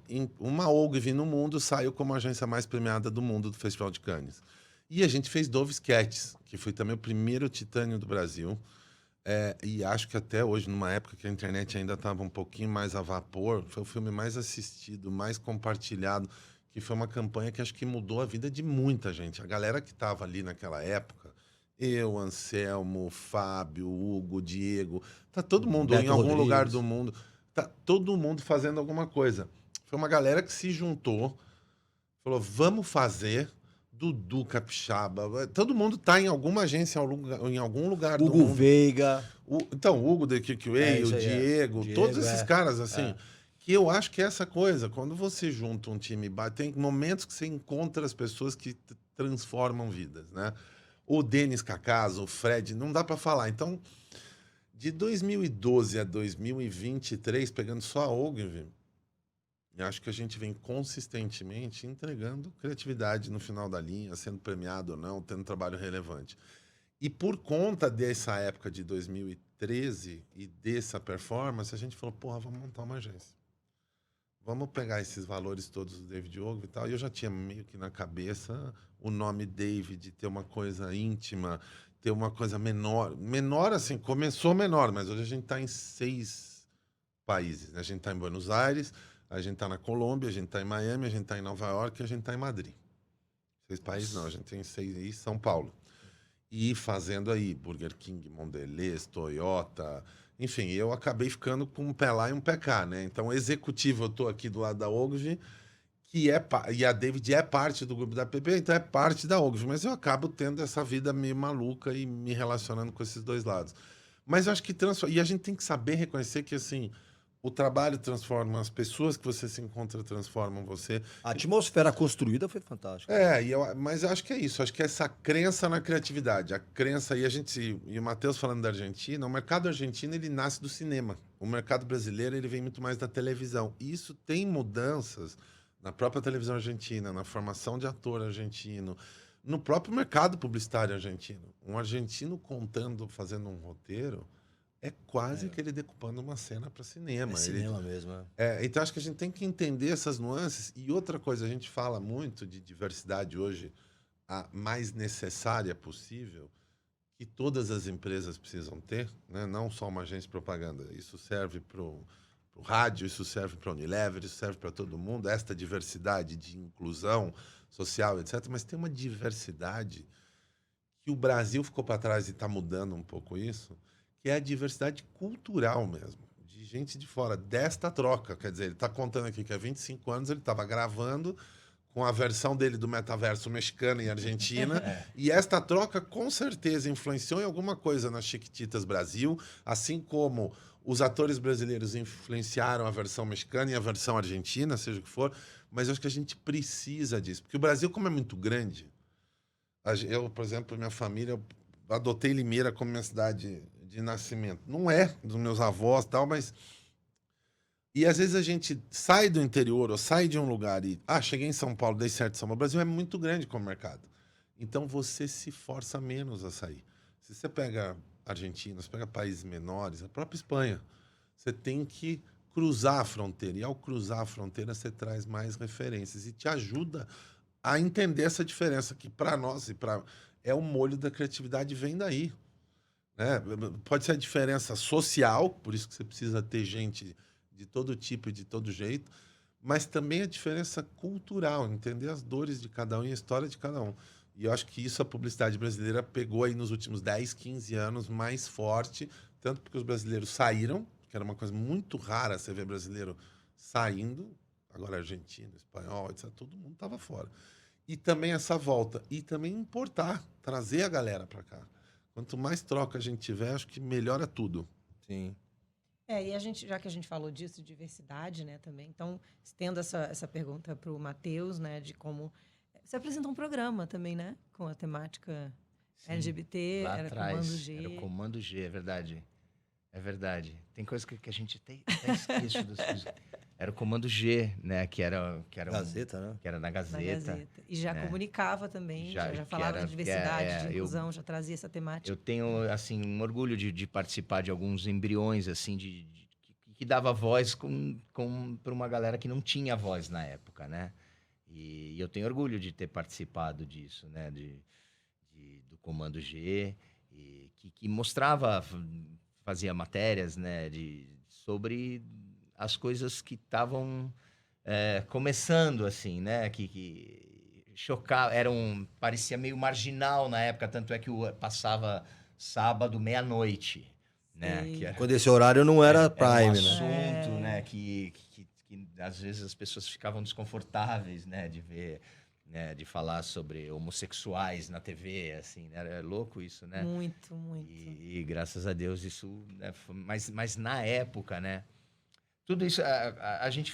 Ogilvy no mundo saiu como a agência mais premiada do mundo do Festival de Cannes. E a gente fez Dove Sketches, que foi também o primeiro titânio do Brasil. E acho que até hoje, numa época que a internet ainda estava um pouquinho mais a vapor, foi o filme mais assistido, mais compartilhado, que foi uma campanha que acho que mudou a vida de muita gente. A galera que estava ali naquela época, eu, Anselmo, Fábio, Hugo, Diego, tá todo mundo Beto em algum Rodrigues. lugar do mundo, tá todo mundo fazendo alguma coisa. Foi uma galera que se juntou, falou, vamos fazer. Dudu Capixaba, todo mundo tá em alguma agência, em algum lugar do Hugo mundo. Veiga. Então, o Hugo The QQA, isso o aí, Diego, Diego, todos esses caras, assim, que eu acho que é essa coisa, quando você junta um time, tem momentos que você encontra as pessoas que transformam vidas, né? O Denis Cacaso, o Fred, não dá para falar. Então, de 2012 a 2023, pegando só a Ogilvy, eu acho que a gente vem consistentemente entregando criatividade no final da linha, sendo premiado ou não, tendo trabalho relevante. E por conta dessa época de 2013 e dessa performance, a gente falou, porra, vamos montar uma agência. Vamos pegar esses valores todos do David Ogilvy e tal. E eu já tinha meio que na cabeça o nome David, ter uma coisa íntima, ter uma coisa menor. Menor, assim, começou menor, mas hoje a gente está em 6 países. A gente está em Buenos Aires, a gente está na Colômbia, a gente está em Miami, a gente está em Nova York e a gente está em Madrid. 6 países não, a gente tem 6 e São Paulo. E fazendo aí Burger King, Mondelez, Toyota, enfim, eu acabei ficando com um pé lá e um pé cá, né? Então, executivo, eu tô aqui do lado da Ogilvy, e a David é parte do grupo da PP, então é parte da Ogilvy, mas eu acabo tendo essa vida meio maluca e me relacionando com esses dois lados. Mas eu acho que e a gente tem que saber reconhecer que, assim, o trabalho transforma, as pessoas que você se encontra transformam você. A atmosfera construída foi fantástica. Mas eu acho que é isso. Acho que é essa crença na criatividade. A crença, e o Matheus falando da Argentina, o mercado argentino ele nasce do cinema. O mercado brasileiro ele vem muito mais da televisão. E isso tem mudanças na própria televisão argentina, na formação de ator argentino, no próprio mercado publicitário argentino. Um argentino fazendo um roteiro, é quase que ele decupando uma cena para cinema. É cinema mesmo, Então, acho que a gente tem que entender essas nuances. E outra coisa, a gente fala muito de diversidade hoje, a mais necessária possível, que todas as empresas precisam ter, né? Não só uma agência de propaganda. Isso serve para o rádio, isso serve para a Unilever, isso serve para todo mundo. Esta diversidade de inclusão social, etc. Mas tem uma diversidade que o Brasil ficou para trás e está mudando um pouco isso, que é a diversidade cultural mesmo, de gente de fora, desta troca. Quer dizer, ele está contando aqui que há 25 anos ele estava gravando com a versão dele do metaverso mexicano e Argentina, e esta troca com certeza influenciou em alguma coisa nas Chiquititas Brasil, assim como os atores brasileiros influenciaram a versão mexicana e a versão argentina, seja o que for, mas eu acho que a gente precisa disso, porque o Brasil, como é muito grande, eu, por exemplo, minha família, eu adotei Limeira como minha cidade de nascimento. Não é dos meus avós e tal, mas... E às vezes a gente sai do interior ou sai de um lugar e... cheguei em São Paulo, dei certo em São Paulo. O Brasil é muito grande como mercado. Então você se força menos a sair. Se você pega Argentina, você pega países menores, a própria Espanha, você tem que cruzar a fronteira. E ao cruzar a fronteira, você traz mais referências e te ajuda a entender essa diferença que para nós é o molho da criatividade, vem daí. Né? Pode ser a diferença social, por isso que você precisa ter gente de todo tipo e de todo jeito, mas também a diferença cultural, entender as dores de cada um e a história de cada um. E eu acho que isso a publicidade brasileira pegou aí nos últimos 10, 15 anos mais forte, tanto porque os brasileiros saíram, que era uma coisa muito rara você ver brasileiro saindo, agora argentino, espanhol, etc., todo mundo estava fora. E também essa volta, e também importar, trazer a galera para cá. Quanto mais troca a gente tiver, acho que melhora tudo. Sim. E a gente, já que a gente falou disso, de diversidade, né, também, então, estendo essa pergunta para o Matheus, né, de como Você apresentou um programa também, né? Com a temática Sim, LGBT, lá era atrás, Comando G. era o Comando G, é verdade. É verdade. Tem coisa que a gente até esquece das coisas. Era o Comando G, né? Que era Gazeta, né? que era na Na Gazeta. Gazeta. E já né? comunicava também, Já- já que falava era- de diversidade, que de inclusão, já trazia essa temática. Eu tenho, assim, um orgulho de participar de alguns embriões, assim, que dava voz para uma galera que não tinha voz na época, né? E eu tenho orgulho de ter participado disso, né? Do Comando G, e que mostrava, fazia matérias, né? Sobre as coisas que estavam começando, assim, né? Que chocava, parecia meio marginal na época, tanto é que passava sábado, meia-noite, né? Sim. Que era, Quando esse horário não era era um prime, né? assunto, né? Que às vezes as pessoas ficavam desconfortáveis, né? De ver, né? De falar sobre homossexuais na TV, assim, né? Era louco isso, né? Muito, muito. E graças a Deus isso, né? Mas na época, né? Tudo isso, a gente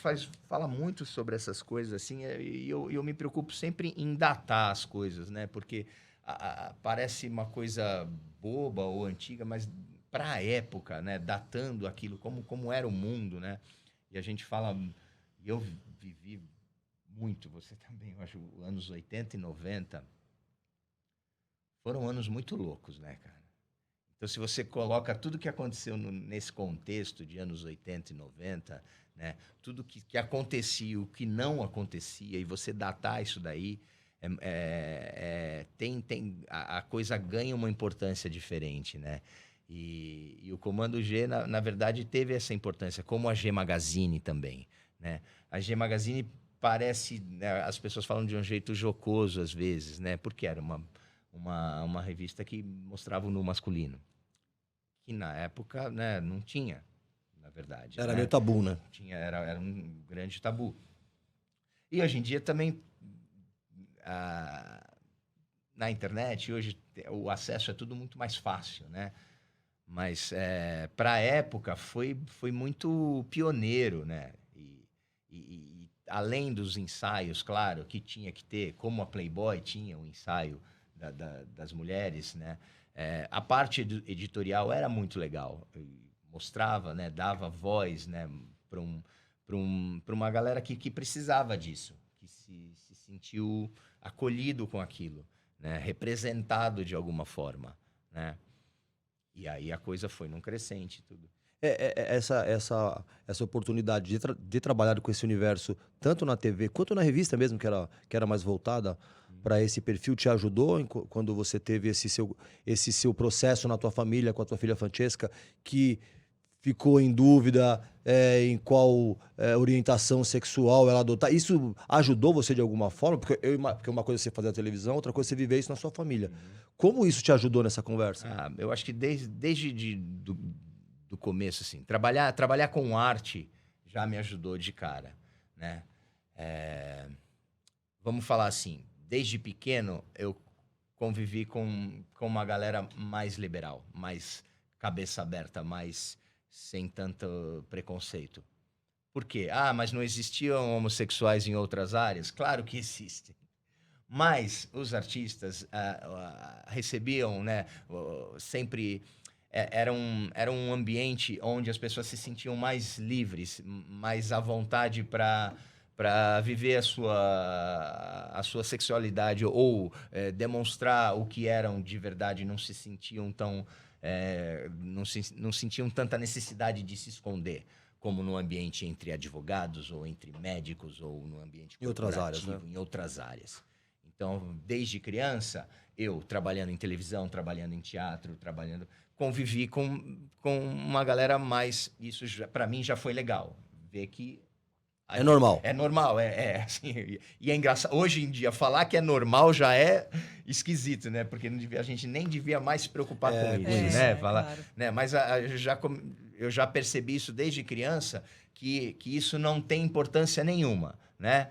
fala muito sobre essas coisas, assim, e eu me preocupo sempre em datar as coisas, né? Porque parece uma coisa boba ou antiga, mas para a época, né? Datando aquilo, como era o mundo, né? E a gente fala, e eu vivi muito, você também, eu acho, anos 80 e 90 foram anos muito loucos, né, cara? Então, se você coloca tudo que aconteceu nesse contexto de anos 80 e 90, né, tudo que acontecia e o que não acontecia, e você datar isso daí, a coisa ganha uma importância diferente, né? E o Comando G, na verdade, teve essa importância, como a G Magazine também, né? A G Magazine parece, né, as pessoas falam de um jeito jocoso às vezes, né? Porque era uma revista que mostrava o nu masculino. Que na época, né, não tinha, na verdade. Era né? meio tabu, né? Era um grande tabu. E hoje em dia também, na internet, hoje o acesso é tudo muito mais fácil, né? Mas para a época foi muito pioneiro, né? E além dos ensaios, claro, que tinha que ter, como a Playboy tinha um ensaio das mulheres, né? A parte editorial era muito legal. Mostrava, né? Dava voz, né? Para uma galera que precisava disso, que se sentiu acolhido com aquilo, né? Representado de alguma forma, né? E aí a coisa foi num crescente tudo. Essa oportunidade de trabalhar com esse universo, tanto na TV quanto na revista mesmo, que era mais voltada para esse perfil, te ajudou quando você teve esse seu processo na tua família, com a tua filha Francesca, que ficou em dúvida em qual orientação sexual ela adotar? Isso ajudou você de alguma forma? Porque uma coisa é você fazer a televisão, outra coisa é você viver isso na sua família. Como isso te ajudou nessa conversa? Eu acho que desde do começo, assim, trabalhar com arte já me ajudou de cara, né? Vamos falar assim, desde pequeno eu convivi com uma galera mais liberal, mais cabeça aberta, mais sem tanto preconceito. Por quê? Mas não existiam homossexuais em outras áreas? Claro que existem. Mas os artistas recebiam, né, sempre... Era um ambiente onde as pessoas se sentiam mais livres, mais à vontade para viver a sua sexualidade ou demonstrar o que eram de verdade, não se sentiam tão... não sentiam tanta necessidade de se esconder, como no ambiente entre advogados, ou entre médicos, ou no ambiente em outras áreas, né? Em outras áreas. Então, desde criança, eu trabalhando em televisão, trabalhando em teatro, convivi com uma galera mais... Isso, para mim, já foi legal. Ver que... É normal. É normal, assim, e é engraçado. Hoje em dia, falar que é normal já é esquisito, né? Porque a gente nem devia mais se preocupar com isso, né? Claro. Né? Mas eu já percebi isso desde criança, que isso não tem importância nenhuma, né?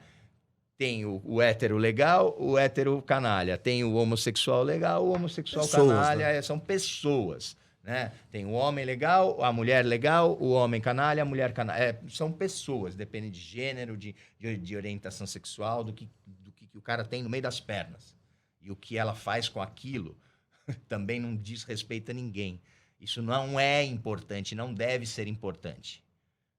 Tem o hétero legal, o hétero canalha. Tem o homossexual legal, o homossexual canalha. Né? São pessoas. Né? Tem o homem legal, a mulher legal, o homem canalha, a mulher canalha. São pessoas, depende de gênero, de orientação sexual, do que que o cara tem no meio das pernas. E o que ela faz com aquilo também não diz respeito a ninguém. Isso não é importante, não deve ser importante.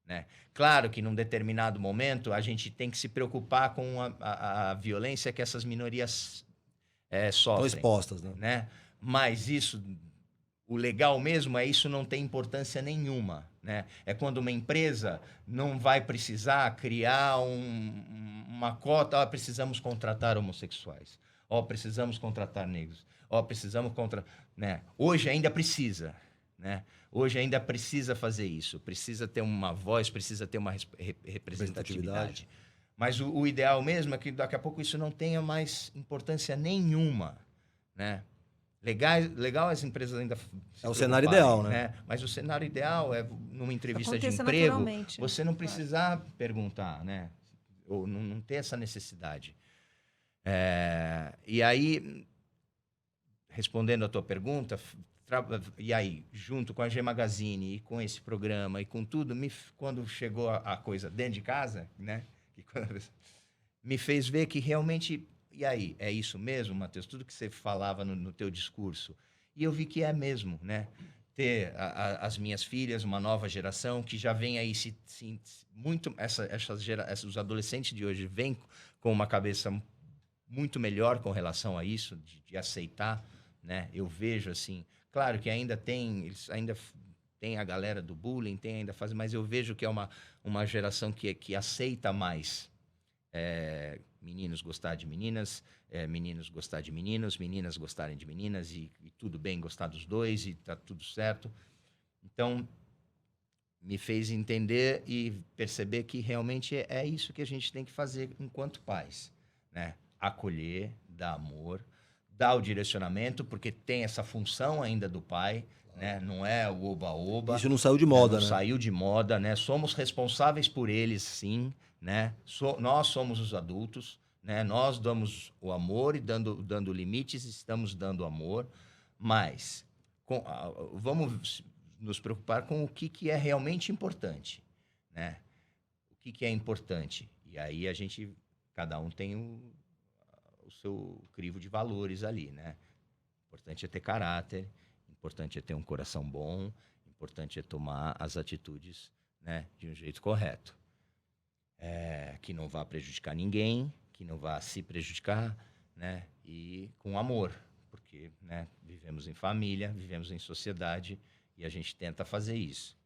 Né? Claro que num determinado momento a gente tem que se preocupar com a violência que essas minorias sofrem. Estão expostas, né? Né? Mas isso, o legal mesmo é isso não tem importância nenhuma. Né? É quando uma empresa não vai precisar criar uma cota, precisamos contratar homossexuais, precisamos contratar negros, precisamos né? Hoje ainda precisa. Né? Hoje ainda precisa fazer isso, precisa ter uma voz, precisa ter uma representatividade. Mas o ideal mesmo é que daqui a pouco isso não tenha mais importância nenhuma. Né? Legal as empresas ainda é o cenário ideal, né? Mas o cenário ideal é, numa entrevista de emprego, você não precisar perguntar, né? Ou não ter essa necessidade. E aí, respondendo a tua pergunta, e aí, junto com a G Magazine e com esse programa e com tudo, quando chegou a coisa dentro de casa, né? Me fez ver que realmente... E aí, é isso mesmo, Matheus? Tudo que você falava no teu discurso. E eu vi que é mesmo, né? Ter as minhas filhas, uma nova geração que já vem aí muito... Os adolescentes de hoje vêm com uma cabeça muito melhor com relação a isso, de aceitar, né? Eu vejo assim... Claro que eles ainda têm a galera do bullying, mas eu vejo que é uma geração que aceita mais meninos gostar de meninas, meninos gostar de meninos, meninas gostarem de meninas e tudo bem gostar dos dois e tá tudo certo. Então, me fez entender e perceber que realmente é isso que a gente tem que fazer enquanto pais, né? Acolher, dar amor, dar o direcionamento, porque tem essa função ainda do pai, né? Não é o oba-oba. Isso não saiu de moda, né? Não saiu de moda, né? Somos responsáveis por eles, sim, né? Nós somos os adultos, né? Nós damos o amor e dando limites, estamos dando amor, mas vamos nos preocupar com o que é realmente importante, né? O que é importante. E aí cada um tem o seu crivo de valores ali, né? Importante é ter caráter, importante é ter um coração bom, importante é tomar as atitudes, né, de um jeito correto. Que não vá prejudicar ninguém, que não vá se prejudicar, né? E com amor, porque, né, vivemos em família, vivemos em sociedade e a gente tenta fazer isso.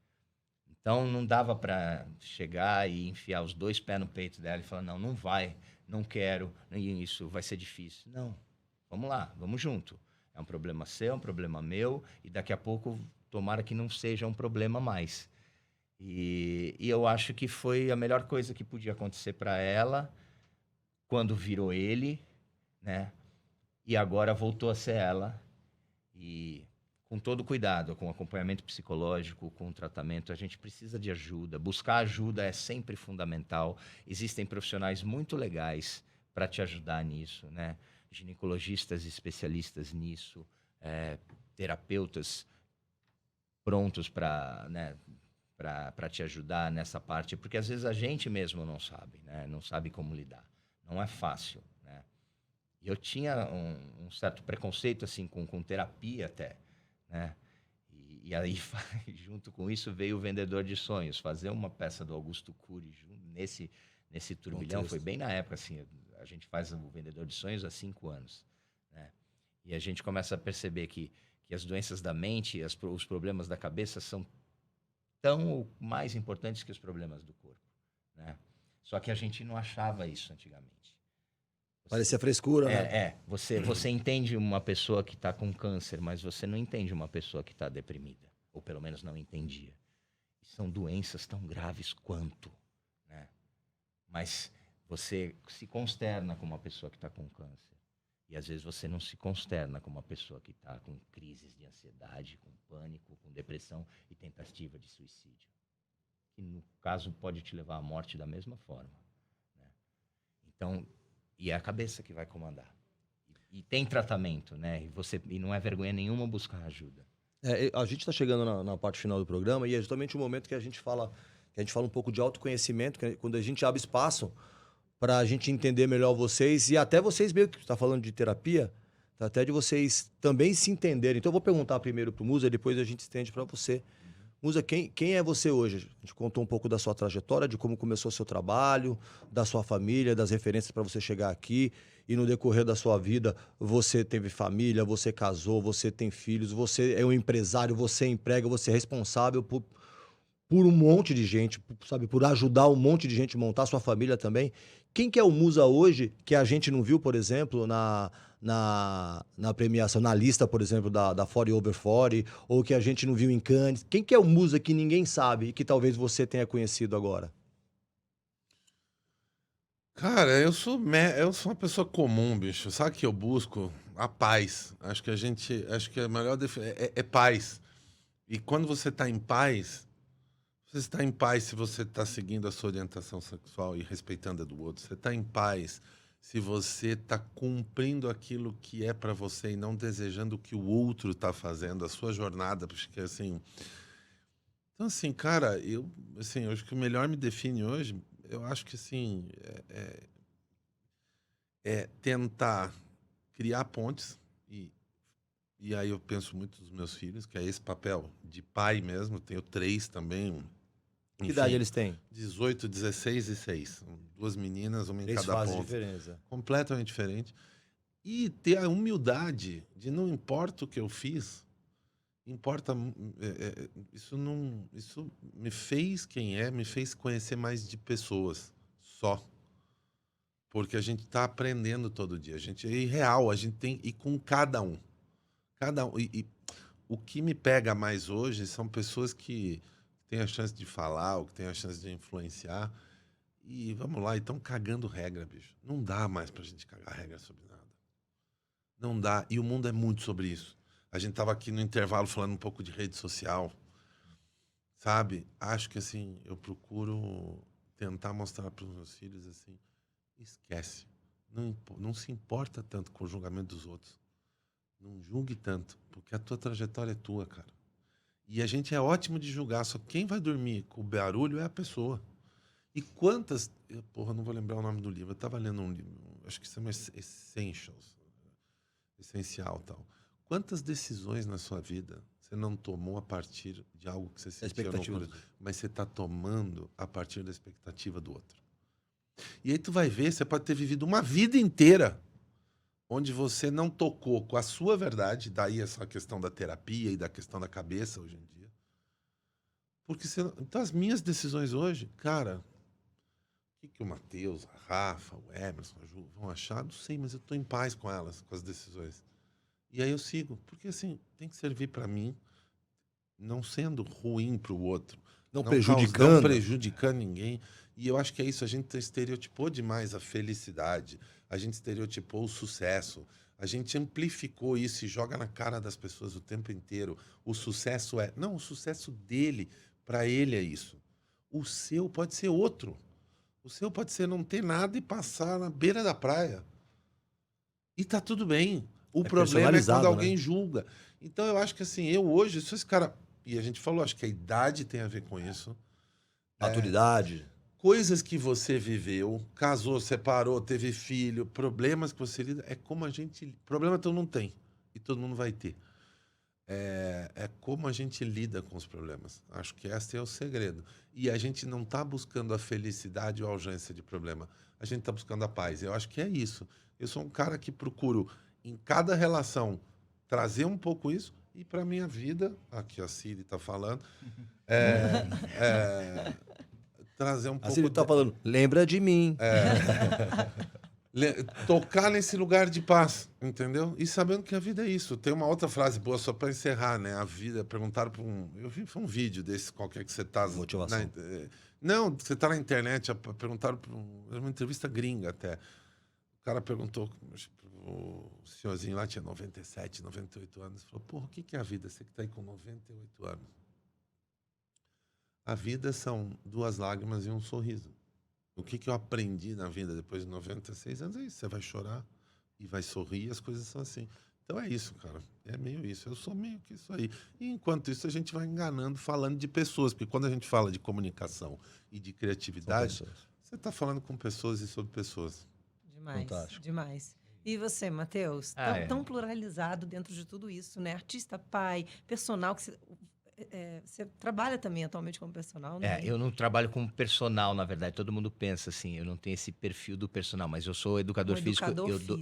Então não dava para chegar e enfiar os dois pés no peito dela e falar, não vai, não quero, isso vai ser difícil. Não, vamos lá, vamos junto. É um problema seu, é um problema meu, e daqui a pouco, tomara que não seja um problema mais. E eu acho que foi a melhor coisa que podia acontecer para ela quando virou ele, né? E agora voltou a ser ela. E com todo cuidado, com acompanhamento psicológico, com tratamento, a gente precisa de ajuda. Buscar ajuda é sempre fundamental. Existem profissionais muito legais para te ajudar nisso, né? Ginecologistas especialistas nisso, terapeutas prontos para, né, para te ajudar nessa parte, porque às vezes a gente mesmo não sabe, né? Não sabe como lidar. Não é fácil, né? E eu tinha um certo preconceito assim com terapia até, né? E aí, junto com isso, veio o Vendedor de Sonhos, fazer uma peça do Augusto Cury nesse turbilhão. Foi bem na época, assim, a gente faz o Vendedor de Sonhos há 5 anos, né? E a gente começa a perceber que as doenças da mente, os problemas da cabeça são tão ou mais importantes que os problemas do corpo, né? Só que a gente não achava isso antigamente. Parecia frescura, né? Você entende uma pessoa que está com câncer, mas você não entende uma pessoa que está deprimida. Ou pelo menos não entendia. São doenças tão graves quanto, né? Mas você se consterna com uma pessoa que está com câncer. E às vezes você não se consterna com uma pessoa que está com crises de ansiedade, com pânico, com depressão e tentativa de suicídio. Que no caso pode te levar à morte da mesma forma, né? Então... E é a cabeça que vai comandar. E tem tratamento, né? E não é vergonha nenhuma buscar ajuda. A gente está chegando na parte final do programa e é justamente o momento que a gente fala um pouco de autoconhecimento, que é quando a gente abre espaço para a gente entender melhor vocês e até vocês mesmo, que está falando de terapia, até de vocês também se entenderem. Então eu vou perguntar primeiro para o Musa, depois a gente estende para você. Musa, quem é você hoje? A gente contou um pouco da sua trajetória, de como começou o seu trabalho, da sua família, das referências para você chegar aqui. E no decorrer da sua vida, você teve família, você casou, você tem filhos, você é um empresário, você emprega, você é responsável por um monte de gente, sabe? Por ajudar um monte de gente a montar sua família também. Quem que é o Musa hoje que a gente não viu, por exemplo, na premiação, na lista, por exemplo, da 40 Over 40, ou que a gente não viu em Cannes? Quem que é o Musa que ninguém sabe e que talvez você tenha conhecido agora? Cara, eu sou uma pessoa comum, bicho. Sabe o que eu busco? A paz. Acho que a melhor é paz. E quando você está em paz, você está em paz se você está seguindo a sua orientação sexual e respeitando a do outro. Você está em paz se você está cumprindo aquilo que é para você e não desejando o que o outro está fazendo, a sua jornada, porque assim... Então, assim, cara, eu acho que o melhor me define hoje, eu acho que, assim, é tentar criar pontes, e aí eu penso muito nos meus filhos, que é esse papel de pai mesmo, tenho 3 também. Que idade eles têm? 18, 16 e 6. 2 meninas, uma em 3 cada fases ponta. diferentes. Completamente diferente. E ter a humildade de não importa o que eu fiz, importa... isso me fez me fez conhecer mais de pessoas, só. Porque a gente está aprendendo todo dia. A gente é irreal, a gente tem... E com cada um. E o que me pega mais hoje são pessoas que têm a chance de falar, ou que têm a chance de influenciar. E vamos lá, e estão cagando regra, bicho. Não dá mais pra gente cagar regra sobre nada. Não dá. E o mundo é muito sobre isso. A gente tava aqui no intervalo falando um pouco de rede social. Sabe? Acho que, assim, eu procuro tentar mostrar para os meus filhos, assim, esquece. Não se importa tanto com o julgamento dos outros. Não julgue tanto, porque a tua trajetória é tua, cara. E a gente é ótimo de julgar, só quem vai dormir com o barulho é a pessoa. E quantas... Porra, não vou lembrar o nome do livro. Eu estava lendo um livro, acho que se chama Essentials. Essencial, tal. Quantas decisões na sua vida você não tomou a partir de algo que você sentiu, mas você está tomando a partir da expectativa do outro. E aí tu vai ver, você pode ter vivido uma vida inteira onde você não tocou com a sua verdade, daí essa questão da terapia e da questão da cabeça hoje em dia. Porque então as minhas decisões hoje, cara, o que o Matheus, a Rafa, o Emerson, a Ju vão achar? Não sei, mas eu estou em paz com elas, com as decisões. E aí eu sigo, porque assim, tem que servir para mim, não sendo ruim para o outro. Não prejudicando ninguém. E eu acho que é isso, a gente estereotipou demais a felicidade, a gente estereotipou o sucesso, a gente amplificou isso e joga na cara das pessoas o tempo inteiro. O sucesso é... Não, o sucesso dele, para ele é isso. O seu pode ser outro. O seu pode ser não ter nada e passar na beira da praia. E tá tudo bem. O problema é quando alguém julga. Então eu acho que assim, eu hoje sou esse cara... E a gente falou, acho que a idade tem a ver com isso. Maturidade. Coisas que você viveu, casou, separou, teve filho, problemas que você lida, é como a gente... Problema todo mundo tem, e todo mundo vai ter. É como a gente lida com os problemas. Acho que esse é o segredo. E a gente não está buscando a felicidade ou a ausência de problema. A gente está buscando a paz. Eu acho que é isso. Eu sou um cara que procuro, em cada relação, trazer um pouco isso. E para minha vida, aqui a Siri está falando, trazer um pouco... A Siri está falando, lembra de mim. Tocar nesse lugar de paz, entendeu? E sabendo que a vida é isso. Tem uma outra frase boa só para encerrar, né? A vida, perguntaram para eu vi um vídeo desse qualquer que você tá... Motivação. Não, você tá na internet, perguntaram para uma entrevista gringa até. O cara perguntou, o senhorzinho lá tinha 97, 98 anos, falou, porra, o que é a vida? Você que tá aí com 98 anos. A vida são 2 lágrimas e um sorriso. O que eu aprendi na vida depois de 96 anos é isso. Você vai chorar e vai sorrir, as coisas são assim. Então é isso, cara. É meio isso. Eu sou meio que isso aí. E enquanto isso, a gente vai enganando, falando de pessoas. Porque quando a gente fala de comunicação e de criatividade, Você está falando com pessoas e sobre pessoas. Demais, Fantástico. demais. E você, Matheus? Tão pluralizado dentro de tudo isso, né? Artista, pai, personal, que você trabalha também atualmente como personal, né? Eu não trabalho como personal, na verdade. Todo mundo pensa assim, eu não tenho esse perfil do personal, mas eu sou educador físico.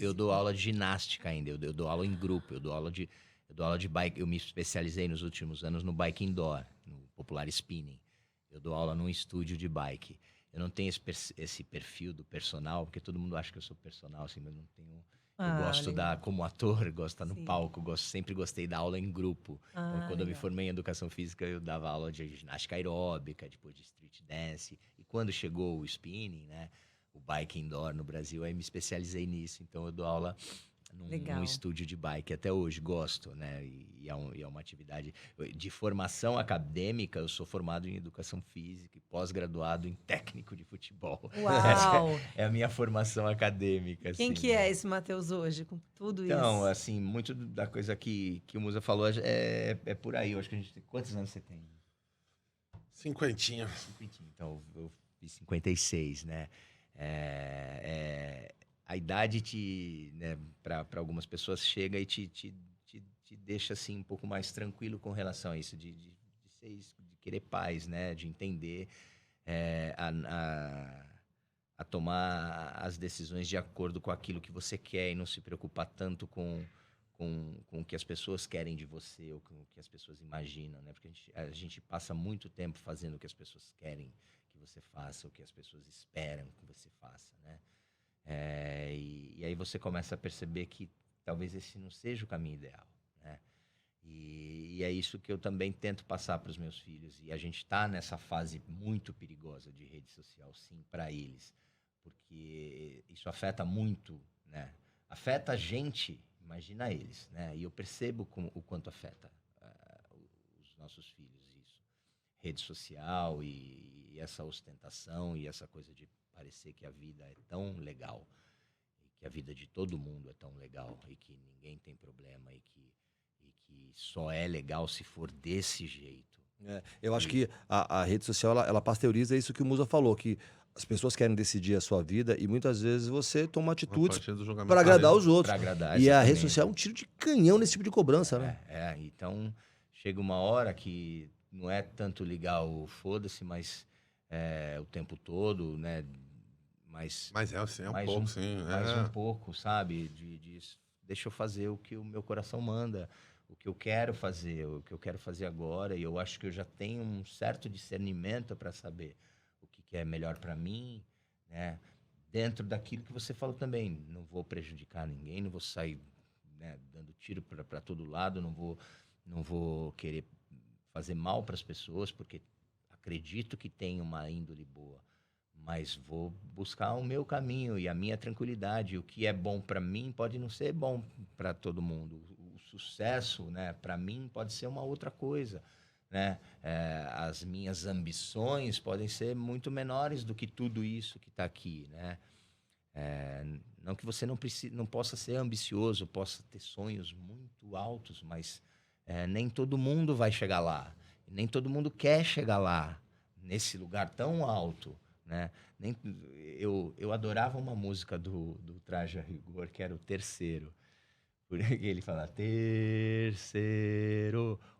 Eu dou aula de ginástica ainda, eu dou aula em grupo, eu dou aula de bike. Eu me especializei nos últimos anos no bike indoor, no popular spinning. Eu dou aula num estúdio de bike. Eu não tenho esse perfil do personal, porque todo mundo acha que eu sou personal, assim, mas não tenho. Eu gosto como ator, gosto de estar no palco, sempre gostei da aula em grupo. Então, quando eu me formei em educação física, eu dava aula de ginástica aeróbica, depois de street dance. E quando chegou o spinning, né, o bike indoor no Brasil, aí me especializei nisso. Então eu dou aula num estúdio de bike até hoje, gosto, né? E é uma atividade de formação acadêmica. Eu sou formado em educação física e pós-graduado em técnico de futebol. Uau! Essa é a minha formação acadêmica. Quem assim, que é esse Matheus hoje, com tudo isso? Então, assim, muito da coisa que o Musa falou é por aí. Eu acho que a gente tem... Quantos anos você tem? 50. Então, eu fiz 56, né? A idade né, para algumas pessoas chega e te deixa assim um pouco mais tranquilo com relação a isso, de querer paz, né? De entender a tomar as decisões de acordo com aquilo que você quer e não se preocupar tanto com o que as pessoas querem de você ou com o que as pessoas imaginam, né? Porque a gente passa muito tempo fazendo o que as pessoas querem que você faça, o que as pessoas esperam que você faça, né? E aí você começa a perceber que talvez esse não seja o caminho ideal, né? E é isso que eu também tento passar para os meus filhos. E a gente está nessa fase muito perigosa de rede social, sim, para eles. Porque isso afeta muito, né? Afeta a gente, imagina eles, né? E eu percebo o quanto afeta os nossos filhos isso. Rede social e essa ostentação e essa coisa de parecer que a vida é tão legal e que a vida de todo mundo é tão legal e que ninguém tem problema e que só é legal se for desse jeito. Eu acho que a rede social ela pasteuriza isso que o Musa falou, que as pessoas querem decidir a sua vida e muitas vezes você toma atitudes para agradar os outros. E a rede social é um tiro de canhão nesse tipo de cobrança, né? Então chega uma hora que não é tanto ligar o foda-se, mas o tempo todo, né? Mas um pouco, sabe? Deixa eu fazer o que o meu coração manda, o que eu quero fazer, o que eu quero fazer agora. E eu acho que eu já tenho um certo discernimento para saber o que é melhor para mim, né? Dentro daquilo que você falou também. Não vou prejudicar ninguém, não vou sair, né, dando tiro para todo lado, não vou querer fazer mal para as pessoas, porque acredito que tem uma índole boa. Mas vou buscar o meu caminho e a minha tranquilidade. O que é bom para mim pode não ser bom para todo mundo. O sucesso, né, para mim pode ser uma outra coisa, né? As minhas ambições podem ser muito menores do que tudo isso que está aqui, né? Não que você não possa ser ambicioso, possa ter sonhos muito altos, mas nem todo mundo vai chegar lá. Nem todo mundo quer chegar lá, nesse lugar tão alto, né? Eu adorava uma música do Traje a Rigor, que era o Terceiro. Porque ele fala, terceiro,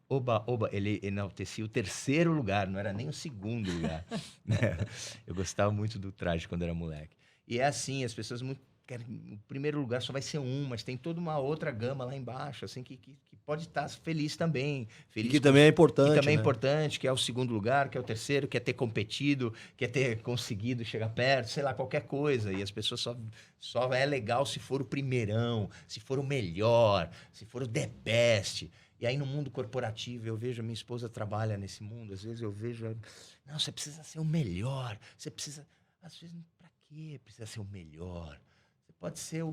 oba, oba. Ele enaltecia o terceiro lugar, não era nem o segundo lugar. Né? Eu gostava muito do Traje quando era moleque. E é assim, as pessoas querem, o primeiro lugar só vai ser mas tem toda uma outra gama lá embaixo, assim, que pode estar feliz também. Feliz que também é importante. Que também é importante, que é o segundo lugar, que é o terceiro, que é ter competido, que é ter conseguido chegar perto, sei lá, qualquer coisa. E as pessoas só é legal se for o primeirão, se for o melhor, se for o the best. E aí no mundo corporativo, eu vejo, a minha esposa trabalha nesse mundo, às vezes eu vejo, não, você precisa ser o melhor, você precisa, às vezes, pra quê precisa ser o melhor? Você pode ser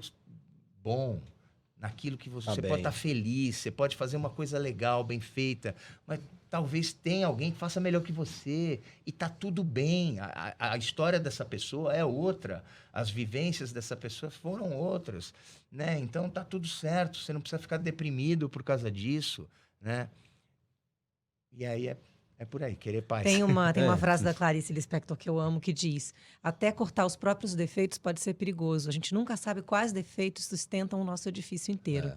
bom naquilo que você pode estar feliz, você pode fazer uma coisa legal, bem feita, mas talvez tenha alguém que faça melhor que você e tá tudo bem. A história dessa pessoa é outra, as vivências dessa pessoa foram outras, né? Então tá tudo certo, você não precisa ficar deprimido por causa disso, né? E aí é É por aí, querer paz. Tem uma frase da Clarice Lispector que eu amo, que diz: até cortar os próprios defeitos pode ser perigoso. A gente nunca sabe quais defeitos sustentam o nosso edifício inteiro.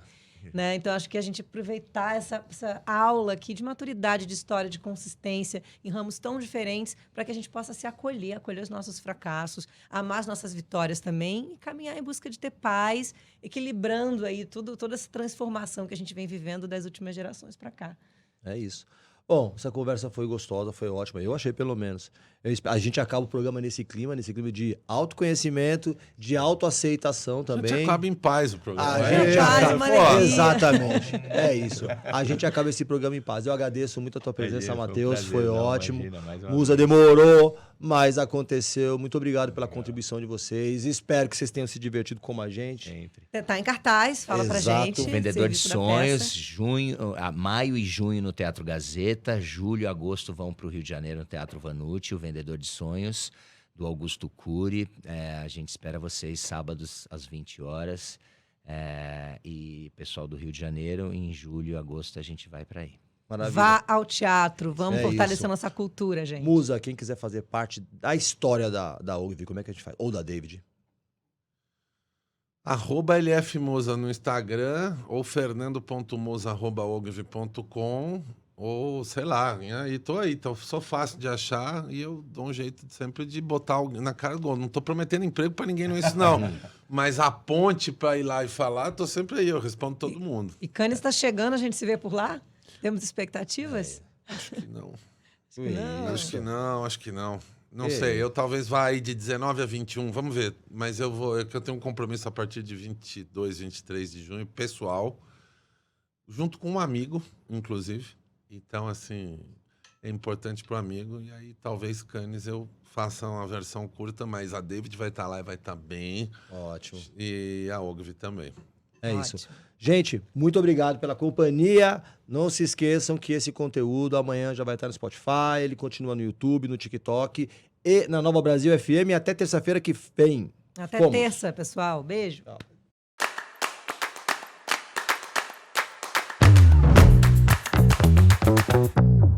Né? Então, acho que a gente aproveitar essa aula aqui de maturidade, de história, de consistência, em ramos tão diferentes, para que a gente possa se acolher os nossos fracassos, amar as nossas vitórias também e caminhar em busca de ter paz, equilibrando aí toda essa transformação que a gente vem vivendo das últimas gerações para cá. É isso. Bom, essa conversa foi gostosa, foi ótima. Eu achei, pelo menos. A gente acaba o programa nesse clima de autoconhecimento, de autoaceitação também. A gente acaba em paz o programa. Exatamente. É isso. A gente acaba esse programa em paz. Eu agradeço muito a tua presença, Matheus. Foi ótimo. Musa demorou, mas aconteceu. Muito obrigado pela contribuição de vocês. Espero que vocês tenham se divertido como a gente. Sempre. Tá em cartaz, fala pra gente. O Vendedor de Sonhos, maio e junho no Teatro Gazeta, julho e agosto vão para o Rio de Janeiro no Teatro Vanucci, o Vendedor de Sonhos, do Augusto Cury. A gente espera vocês sábados às 20 horas. E pessoal do Rio de Janeiro, em julho e agosto a gente vai para aí. Maravilha. Vá ao teatro, vamos fortalecer isso. nossa cultura, gente. Musa, quem quiser fazer parte da história da Ogilvy, como é que a gente faz? Ou da David? @LFMusa no Instagram, ou fernando.musa@ogilvy.com, ou sei lá, e tô aí, sou fácil de achar e eu dou um jeito sempre de botar alguém na cara do gol. Não tô prometendo emprego pra ninguém, não é isso não. Mas a ponte pra ir lá e falar, tô sempre aí, eu respondo todo mundo. E Cannes está chegando, a gente se vê por lá? Temos expectativas? Acho que não. Acho que não. Não sei, eu talvez vá aí de 19 a 21, vamos ver. Mas eu tenho um compromisso a partir de 22, 23 de junho, pessoal, junto com um amigo, inclusive. Então, assim, é importante pro amigo. E aí, talvez, Cannes, eu faça uma versão curta, mas a David vai estar lá e vai estar bem. Ótimo. E a Ogilvy também. É isso. Gente, muito obrigado pela companhia. Não se esqueçam que esse conteúdo amanhã já vai estar no Spotify, ele continua no YouTube, no TikTok e na Nova Brasil FM até terça-feira que vem. Até terça, pessoal. Beijo. Tchau.